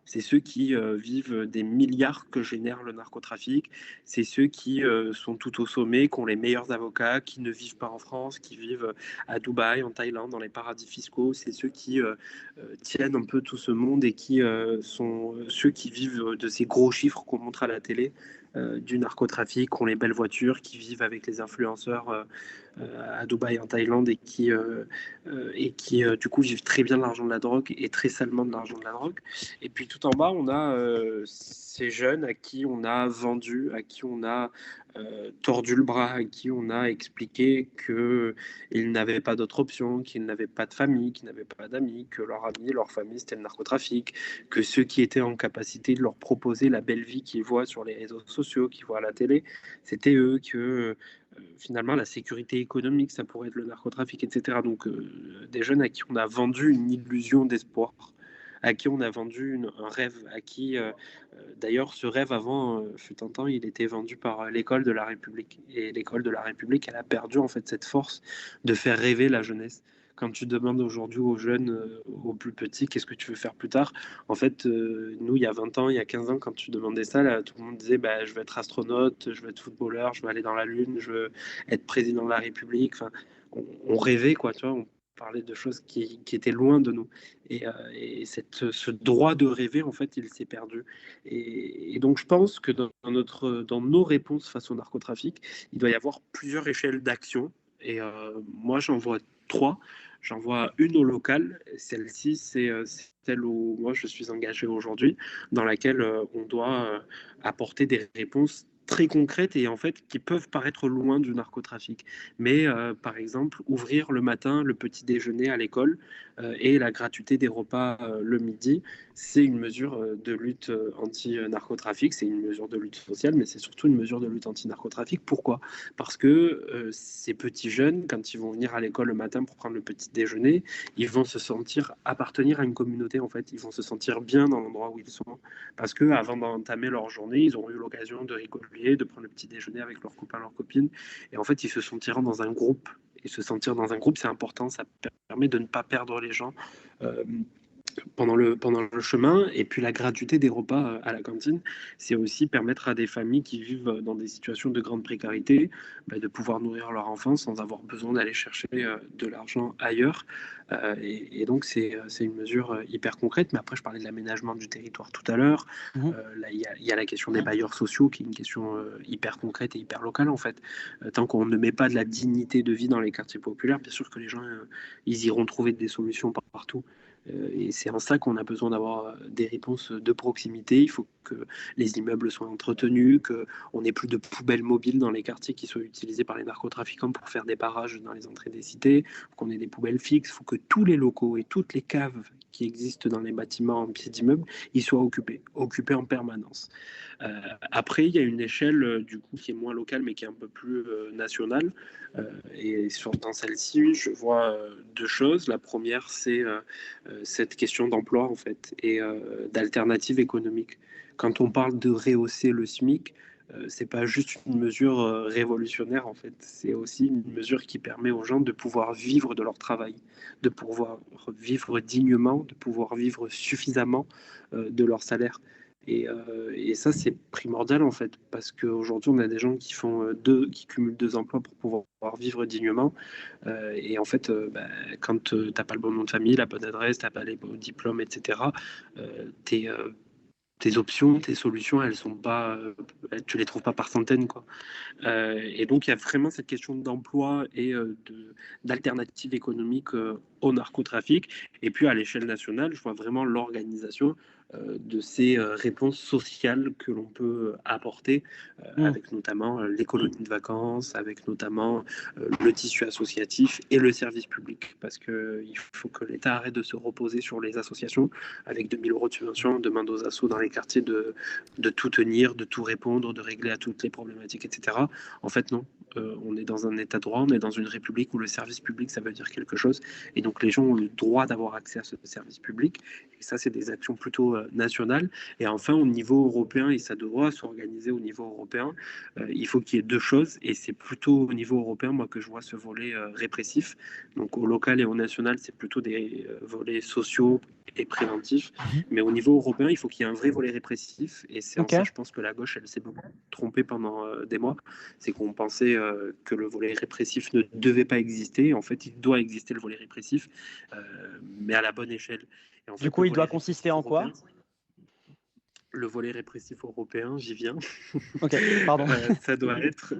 C'est ceux qui vivent des milliards que génère le narcotrafic. C'est ceux qui sont tout au sommet, qui ont les meilleurs avocats, qui ne vivent pas en France, qui vivent à Dubaï, en Thaïlande, dans les paradis fiscaux. C'est ceux qui tiennent un peu tout ce monde et qui sont ceux qui vivent de ces gros chiffres qu'on montre à la télé du narcotrafic, qui ont les belles voitures, qui vivent avec les influenceurs à Dubaï, en Thaïlande, et qui du coup vivent très bien de l'argent de la drogue et très salement de l'argent de la drogue. Et puis tout en bas, on a ces jeunes à qui on a vendu, à qui on a tordu le bras, à qui on a expliqué qu'ils n'avaient pas d'autre option, qu'ils n'avaient pas de famille, qu'ils n'avaient pas d'amis, que leur ami, leur famille, c'était le narcotrafic, que ceux qui étaient en capacité de leur proposer la belle vie qu'ils voient sur les réseaux sociaux, qu'ils voient à la télé, c'était eux, que finalement la sécurité économique, ça pourrait être le narcotrafic, etc. Donc des jeunes à qui on a vendu une illusion d'espoir, à qui on a vendu un rêve, à qui, d'ailleurs, ce rêve avant, fut un temps, il était vendu par l'école de la République. Et l'école de la République, elle a perdu en fait cette force de faire rêver la jeunesse. Quand tu demandes aujourd'hui aux jeunes, aux plus petits, qu'est-ce que tu veux faire plus tard? En fait, nous, il y a 20 ans, il y a 15 ans, quand tu demandais ça, là, tout le monde disait bah, je veux être astronaute, je veux être footballeur, je veux aller dans la Lune, je veux être président de la République. Enfin, on rêvait, quoi, tu vois, on parlait de choses qui étaient loin de nous. Et ce droit de rêver, en fait, il s'est perdu. Et donc, je pense que dans nos réponses face au narcotrafic, il doit y avoir plusieurs échelles d'action. Et moi, j'en vois trois. J'en vois une au local. Celle-ci, c'est celle où moi, je suis engagé aujourd'hui, dans laquelle on doit apporter des réponses très concrètes et en fait qui peuvent paraître loin du narcotrafic. Mais par exemple, ouvrir le matin le petit déjeuner à l'école et la gratuité des repas le midi, c'est une mesure de lutte anti-narcotrafic, c'est une mesure de lutte sociale, mais c'est surtout une mesure de lutte anti-narcotrafic. Pourquoi? Parce que ces petits jeunes, quand ils vont venir à l'école le matin pour prendre le petit déjeuner, ils vont se sentir appartenir à une communauté, en fait. Ils vont se sentir bien dans l'endroit où ils sont. Parce que avant d'entamer leur journée, ils ont eu l'occasion de rigoler, de prendre le petit déjeuner avec leurs copains, leurs copines. Et en fait, ils se sentiront dans un groupe. Et se sentir dans un groupe, c'est important. Ça permet de ne pas perdre les gens. Pendant le chemin. Et puis la gratuité des repas à la cantine, c'est aussi permettre à des familles qui vivent dans des situations de grande précarité de pouvoir nourrir leur enfant sans avoir besoin d'aller chercher de l'argent ailleurs. Et donc c'est une mesure hyper concrète. Mais après, je parlais de l'aménagement du territoire tout à l'heure. Là, il y a la question des bailleurs sociaux qui est une question hyper concrète et hyper locale en fait. Tant qu'on ne met pas de la dignité de vie dans les quartiers populaires, bien sûr que les gens ils iront trouver des solutions partout. Et c'est en ça qu'on a besoin d'avoir des réponses de proximité. Il faut que les immeubles soient entretenus, qu'on n'ait plus de poubelles mobiles dans les quartiers qui soient utilisées par les narcotrafiquants pour faire des barrages dans les entrées des cités, qu'on ait des poubelles fixes. Il faut que tous les locaux et toutes les caves qui existent dans les bâtiments en pied d'immeuble, ils soient occupés en permanence. Après, il y a une échelle du coup qui est moins locale mais qui est un peu plus nationale. Et dans celle-ci, je vois deux choses. La première, c'est cette question d'emploi en fait et d'alternatives économiques. Quand on parle de rehausser le SMIC, c'est pas juste une mesure révolutionnaire en fait, c'est aussi une mesure qui permet aux gens de pouvoir vivre de leur travail, de pouvoir vivre dignement, de pouvoir vivre suffisamment de leur salaire. Et ça, c'est primordial en fait, parce qu'aujourd'hui, on a des gens qui cumulent deux emplois pour pouvoir vivre dignement. Et en fait, quand tu n'as pas le bon nom de famille, la bonne adresse, tu n'as pas les bons diplômes, etc., tes options, tes solutions, elles sont pas, tu les trouves pas par centaines, quoi. Et donc, il y a vraiment cette question d'emploi et d'alternatives économiques au narcotrafic. Et puis, à l'échelle nationale, je vois vraiment l'organisation de ces réponses sociales que l'on peut apporter, avec notamment les colonies de vacances, avec notamment le tissu associatif et le service public. Parce qu'il faut que l'État arrête de se reposer sur les associations avec 2 000 € de subvention, on demande aux assos dans les quartiers de tout tenir, de tout répondre, de régler à toutes les problématiques, etc. En fait, non. On est dans un état de droit, on est dans une république où le service public, ça veut dire quelque chose. Et donc, les gens ont le droit d'avoir accès à ce service public. Et ça, c'est des actions plutôt nationales. Et enfin, au niveau européen, et ça doit s'organiser au niveau européen, il faut qu'il y ait deux choses. Et c'est plutôt au niveau européen, moi, que je vois ce volet répressif. Donc, au local et au national, c'est plutôt des volets sociaux et préventifs. Mais au niveau européen, il faut qu'il y ait un vrai volet répressif. Et c'est en ça, je pense que la gauche, elle s'est beaucoup trompée pendant des mois. C'est qu'on pensait que le volet répressif ne devait pas exister. En fait, il doit exister le volet répressif, mais à la bonne échelle. Et en fait, du coup, il doit consister en quoi? Le volet répressif européen, j'y viens. Ok, pardon. Ça doit être,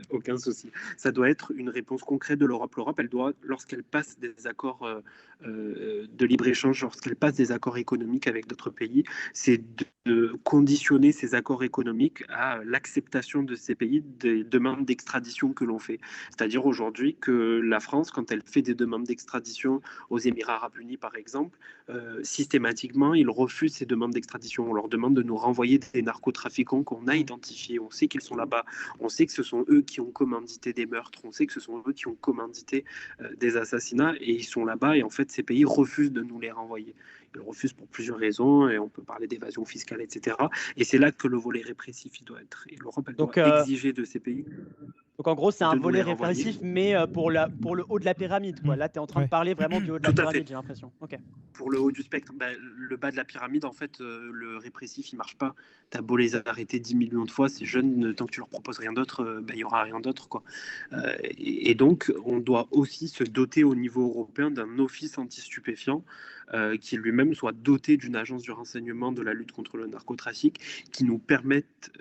aucun souci, ça doit être une réponse concrète de l'Europe. L'Europe, elle doit, lorsqu'elle passe des accords de libre-échange, lorsqu'elle passe des accords économiques avec d'autres pays, c'est de conditionner ces accords économiques à l'acceptation de ces pays des demandes d'extradition que l'on fait. C'est-à-dire aujourd'hui que la France, quand elle fait des demandes d'extradition aux Émirats arabes unis, par exemple, systématiquement, ils refusent ces demandes d'extradition. On leur demande de nous renvoyer des narcotrafiquants qu'on a identifiés. On sait qu'ils sont là-bas. On sait que ce sont eux qui ont commandité des meurtres. On sait que ce sont eux qui ont commandité des assassinats et ils sont là-bas. Et en fait, ces pays refusent de nous les renvoyer. Ils le refusent pour plusieurs raisons, et on peut parler d'évasion fiscale, etc. Et c'est là que le volet répressif il doit être. Et l'Europe, elle doit Donc, exiger de ces pays Donc en gros, c'est un de nous volet les renvoyer. répressif, mais pour le haut de la pyramide, quoi. Là, tu es en train de Ouais. parler vraiment du haut de la Tout à pyramide, fait. j'ai l'impression. Ok. Pour le haut du spectre, le bas de la pyramide, en fait, le répressif, il marche pas. T'as beau les arrêter 10 millions de fois, ces jeunes, tant que tu leur proposes rien d'autre, il y aura rien d'autre, quoi. Et donc, on doit aussi se doter au niveau européen d'un office anti-stupéfiant qui lui-même soit doté d'une agence du renseignement de la lutte contre le narcotrafic qui nous permette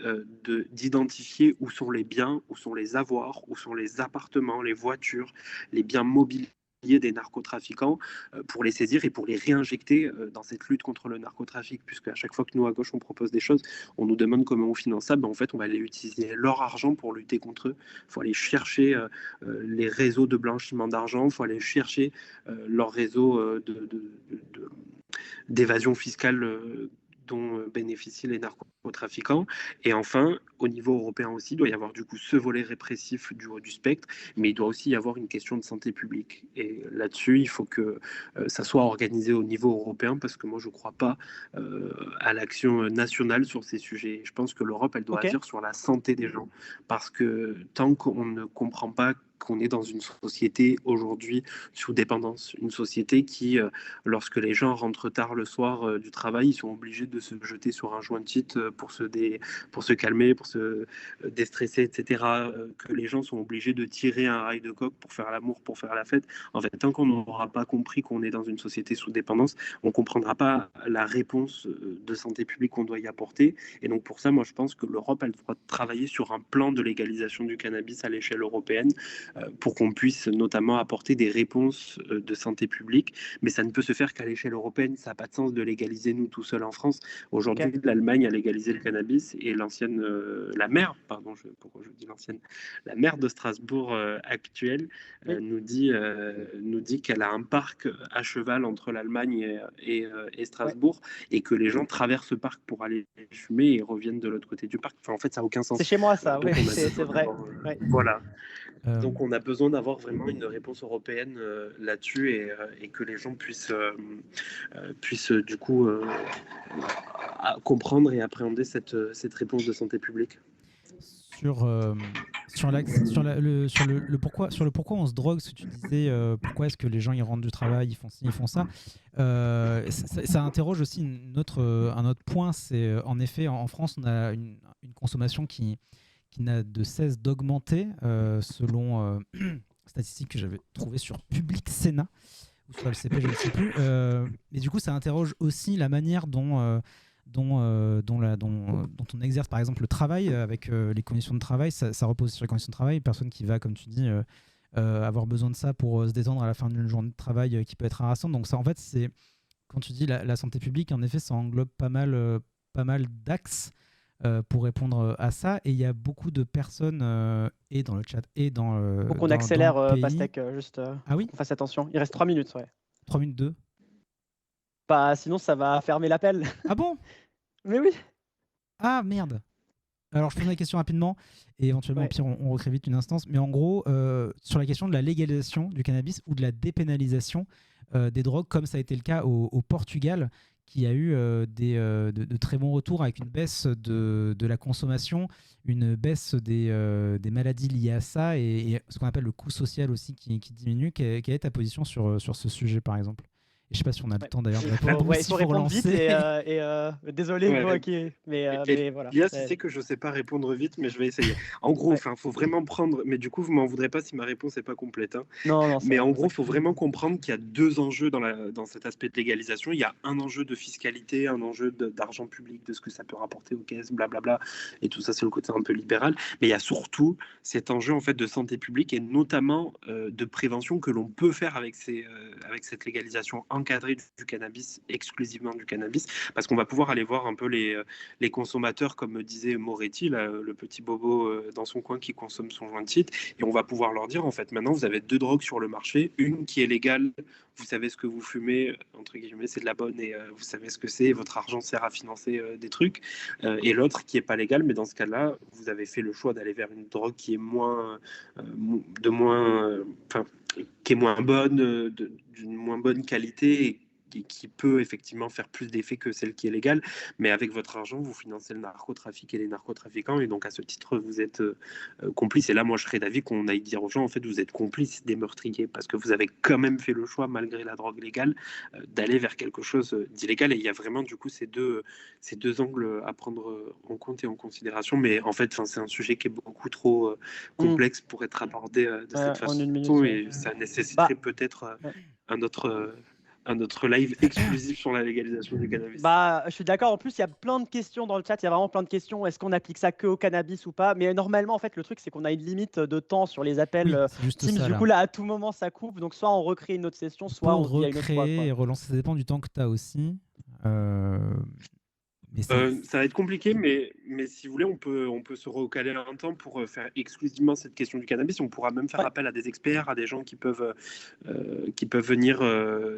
d'identifier où sont les biens, où sont les avoirs, où sont les appartements, les voitures, les biens mobiliers des narcotrafiquants pour les saisir et pour les réinjecter dans cette lutte contre le narcotrafic, puisque à chaque fois que nous à gauche on propose des choses, on nous demande comment on finance ça, en fait on va aller utiliser leur argent pour lutter contre eux. Il faut aller chercher les réseaux de blanchiment d'argent, il faut aller chercher leur réseau d'évasion fiscale dont bénéficient les narcotrafiquants. Et enfin, au niveau européen aussi, il doit y avoir du coup ce volet répressif du haut du spectre, mais il doit aussi y avoir une question de santé publique. Et là-dessus, il faut que ça soit organisé au niveau européen, parce que moi, je ne crois pas à l'action nationale sur ces sujets. Je pense que l'Europe, elle doit Ok. agir sur la santé des gens, parce que tant qu'on ne comprend pas qu'on est dans une société aujourd'hui sous dépendance, une société qui, lorsque les gens rentrent tard le soir du travail, ils sont obligés de se jeter sur un jointit pour se calmer, pour se déstresser, etc. Que les gens sont obligés de tirer un rail de coke pour faire l'amour, pour faire la fête. En fait, tant qu'on n'aura pas compris qu'on est dans une société sous dépendance, on ne comprendra pas la réponse de santé publique qu'on doit y apporter. Et donc pour ça, moi je pense que l'Europe, elle doit travailler sur un plan de légalisation du cannabis à l'échelle européenne pour qu'on puisse notamment apporter des réponses de santé publique. Mais ça ne peut se faire qu'à l'échelle européenne. Ça n'a pas de sens de légaliser nous tout seuls en France. Aujourd'hui, Ok. l'Allemagne a légalisé le cannabis, et la maire, pardon, pourquoi je dis l'ancienne, la maire de Strasbourg actuelle Oui. nous dit qu'elle a un parc à cheval entre l'Allemagne et Ouais. Strasbourg, et que les gens traversent ce parc pour aller fumer et reviennent de l'autre côté du parc. Enfin, en fait, ça n'a aucun sens. C'est chez moi, ça. Donc Oui, on a c'est besoin vrai. d'avoir, Ouais. voilà. Euh, Donc on a besoin d'avoir vraiment une réponse européenne là-dessus, et que les gens puissent du coup comprendre et appréhender cette réponse de santé publique. sur le pourquoi on se drogue, ce que tu disais, pourquoi est-ce que les gens ils rentrent du travail, ils font ci, ils font ça, ça interroge aussi un autre point, c'est en effet en France on a une consommation qui n'a de cesse d'augmenter selon statistiques que j'avais trouvées sur Public Sénat ou sur LCP, je ne sais plus. Mais du coup, ça interroge aussi la manière dont on exerce par exemple le travail avec les conditions de travail. Ça repose sur les conditions de travail. Personne qui va, comme tu dis, avoir besoin de ça pour se détendre à la fin d'une journée de travail qui peut être harassante. Donc ça, en fait, c'est quand tu dis la santé publique, en effet, ça englobe pas mal d'axes pour répondre à ça. Et il y a beaucoup de personnes, et dans le chat, et Faut qu'on dans accélère, le pays. Pastèque, juste Ah oui, qu'on fasse attention. Il reste 3 minutes, ouais. 3 minutes 2. Bah, sinon, ça va fermer l'appel. Ah bon? Mais oui. Ah merde. Alors je pose la question rapidement, et éventuellement au Ouais. pire on recrée vite une instance. Mais en gros, sur la question de la légalisation du cannabis ou de la dépénalisation des drogues, comme ça a été le cas au Portugal, qui a eu de très bons retours avec une baisse de la consommation, une baisse des maladies liées à ça, et ce qu'on appelle le coût social aussi qui diminue. Quelle est ta position sur ce sujet par exemple? Et je sais pas si on a le Ouais. temps d'ailleurs de Il répondre, faut, ou ouais, il s'il faut faut répondre vite relancer. désolé, Ouais. Hugo, mais voilà. Elias, tu sais que je sais pas répondre vite, mais je vais essayer. En gros, Ouais. faut vraiment prendre. Mais du coup, vous m'en voudrez pas si ma réponse est pas complète, hein. Non, Mais en ne gros, il faut t'inquiète pas. vraiment comprendre qu'il y a deux enjeux dans cet aspect de légalisation. Il y a un enjeu de fiscalité, un enjeu d'argent public, de ce que ça peut rapporter aux caisses, blablabla. Et tout ça, c'est le côté un peu libéral. Mais il y a surtout cet enjeu en fait de santé publique, et notamment de prévention que l'on peut faire avec cette légalisation encadrée du cannabis, exclusivement du cannabis, parce qu'on va pouvoir aller voir un peu les consommateurs, comme me disait Moretti, là, le petit bobo dans son coin qui consomme son joint de shit, et on va pouvoir leur dire, en fait, maintenant, vous avez deux drogues sur le marché, une qui est légale, vous savez ce que vous fumez, entre guillemets, c'est de la bonne, et vous savez ce que c'est, votre argent sert à financer des trucs, et l'autre qui est pas légale, mais dans ce cas-là, vous avez fait le choix d'aller vers une drogue qui est qui est moins bonne, d'une moins bonne qualité, et qui peut effectivement faire plus d'effet que celle qui est légale, mais avec votre argent, vous financez le narcotrafic et les narcotrafiquants, et donc à ce titre, vous êtes complice. Et là, moi, je serais d'avis qu'on aille dire aux gens, en fait, vous êtes complice des meurtriers, parce que vous avez quand même fait le choix, malgré la drogue légale, d'aller vers quelque chose d'illégal. Et il y a vraiment, du coup, ces deux angles à prendre en compte et en considération. Mais en fait, c'est un sujet qui est beaucoup trop complexe pour être abordé de cette En façon, une minute. et ça nécessiterait Bah, peut-être ouais. un autre live exclusif sur la légalisation du cannabis. Bah, je suis d'accord. En plus, il y a plein de questions dans le chat. Il y a vraiment plein de questions. Est-ce qu'on applique ça que au cannabis ou pas? Mais normalement, en fait, le truc, c'est qu'on a une limite de temps sur les appels Oui, c'est juste Teams. ça Du là. coup, là, à tout moment, ça coupe. Donc, soit on recrée une autre session, On soit peut on se dit à une autre fois, recréer quoi. et relancer, ça dépend du temps que tu as aussi. Mais Ça va être compliqué, mais si vous voulez, on peut se recaler un temps pour faire exclusivement cette question du cannabis. On pourra même faire Ouais. appel à des experts, à des gens qui peuvent venir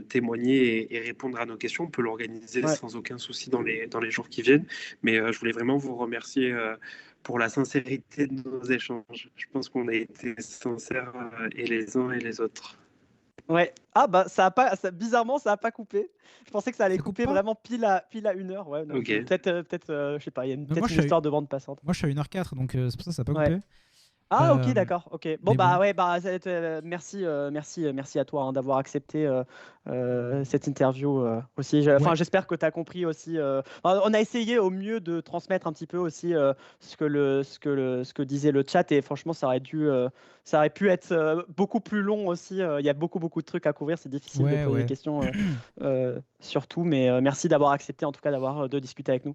témoigner et répondre à nos questions. On peut l'organiser Ouais. sans aucun souci dans les jours qui viennent. Mais je voulais vraiment vous remercier pour la sincérité de nos échanges. Je pense qu'on a été sincères et les uns et les autres. Ouais. Ah bah bizarrement ça a pas coupé. Je pensais que ça allait Ça coupe couper pas vraiment pile à 1 heure. Ouais, non. Ok. Peut-être je sais pas, il y a Mais peut-être moi, une je suis à- histoire de bande passante. moi, je suis à 1h04, donc c'est pour ça que ça n'a pas Ouais. coupé. Ah ok, d'accord, ok. Bon Mais bah bon. ouais, bah merci à toi hein, d'avoir accepté cette interview aussi. Enfin Ouais. j'espère que tu as compris aussi. On a essayé au mieux de transmettre un petit peu aussi ce que disait le chat, et franchement ça aurait pu être beaucoup plus long aussi. Il y a beaucoup de trucs à couvrir, c'est difficile de poser des Ouais. questions surtout, mais merci d'avoir accepté en tout cas de discuter avec nous.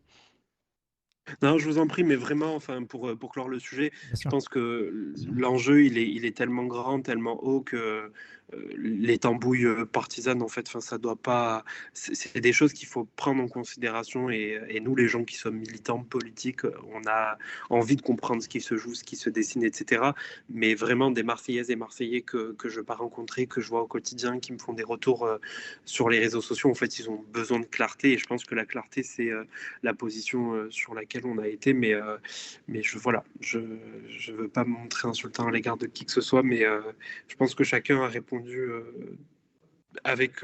Non, je vous en prie, mais vraiment, pour clore le sujet, Bien je sûr. pense que l'enjeu, il est tellement grand, tellement haut que les tambouilles partisanes, en fait, ça doit pas. C'est des choses qu'il faut prendre en considération, et nous, les gens qui sommes militants politiques, on a envie de comprendre ce qui se joue, ce qui se dessine, etc. Mais vraiment, des Marseillaises et Marseillais que je n'ai pas rencontrés, que je vois au quotidien, qui me font des retours sur les réseaux sociaux, en fait, ils ont besoin de clarté, et je pense que la clarté, c'est la position sur laquelle on a été, mais je veux pas me montrer insultant à l'égard de qui que ce soit, mais je pense que chacun a répondu avec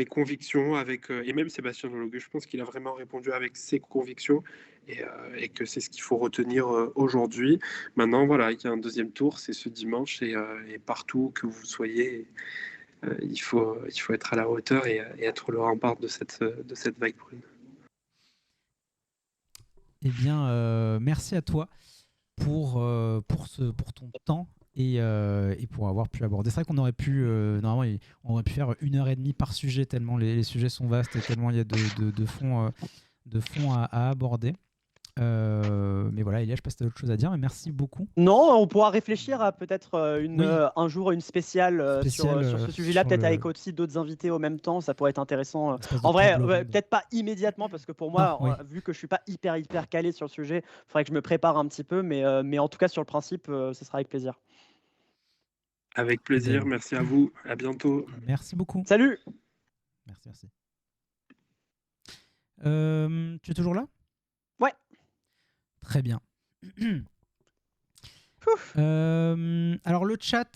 conviction, et même Sébastien Jologue, je pense qu'il a vraiment répondu avec ses convictions, et que c'est ce qu'il faut retenir aujourd'hui. Maintenant, voilà, il y a un deuxième tour, c'est ce dimanche, et partout que vous soyez, il faut être à la hauteur, et être le rempart de cette vague brune. Eh bien, merci à toi pour ton temps et pour avoir pu aborder. C'est vrai qu'on aurait pu, normalement, on aurait pu faire 1h30 par sujet, tellement les sujets sont vastes et tellement il y a de fond à aborder. Mais voilà, Elia, je sais pas si tu as autre chose à dire, mais merci beaucoup. Non, on pourra réfléchir à peut-être Oui. un jour une spéciale, sur ce sujet-là, sur peut-être le- avec aussi d'autres invités au même temps. Ça pourrait être intéressant. une espèce de En vrai, table ronde. peut-être pas immédiatement, parce que pour Non, moi, oui. vu que je suis pas hyper calé sur le sujet, il faudrait que je me prépare un petit peu. Mais en tout cas, sur le principe, ce sera avec plaisir. Avec Eh plaisir, ben, merci à vous, à bientôt. merci beaucoup. Salut! Merci. Tu es toujours là? Ouais. Très bien. Alors le chat,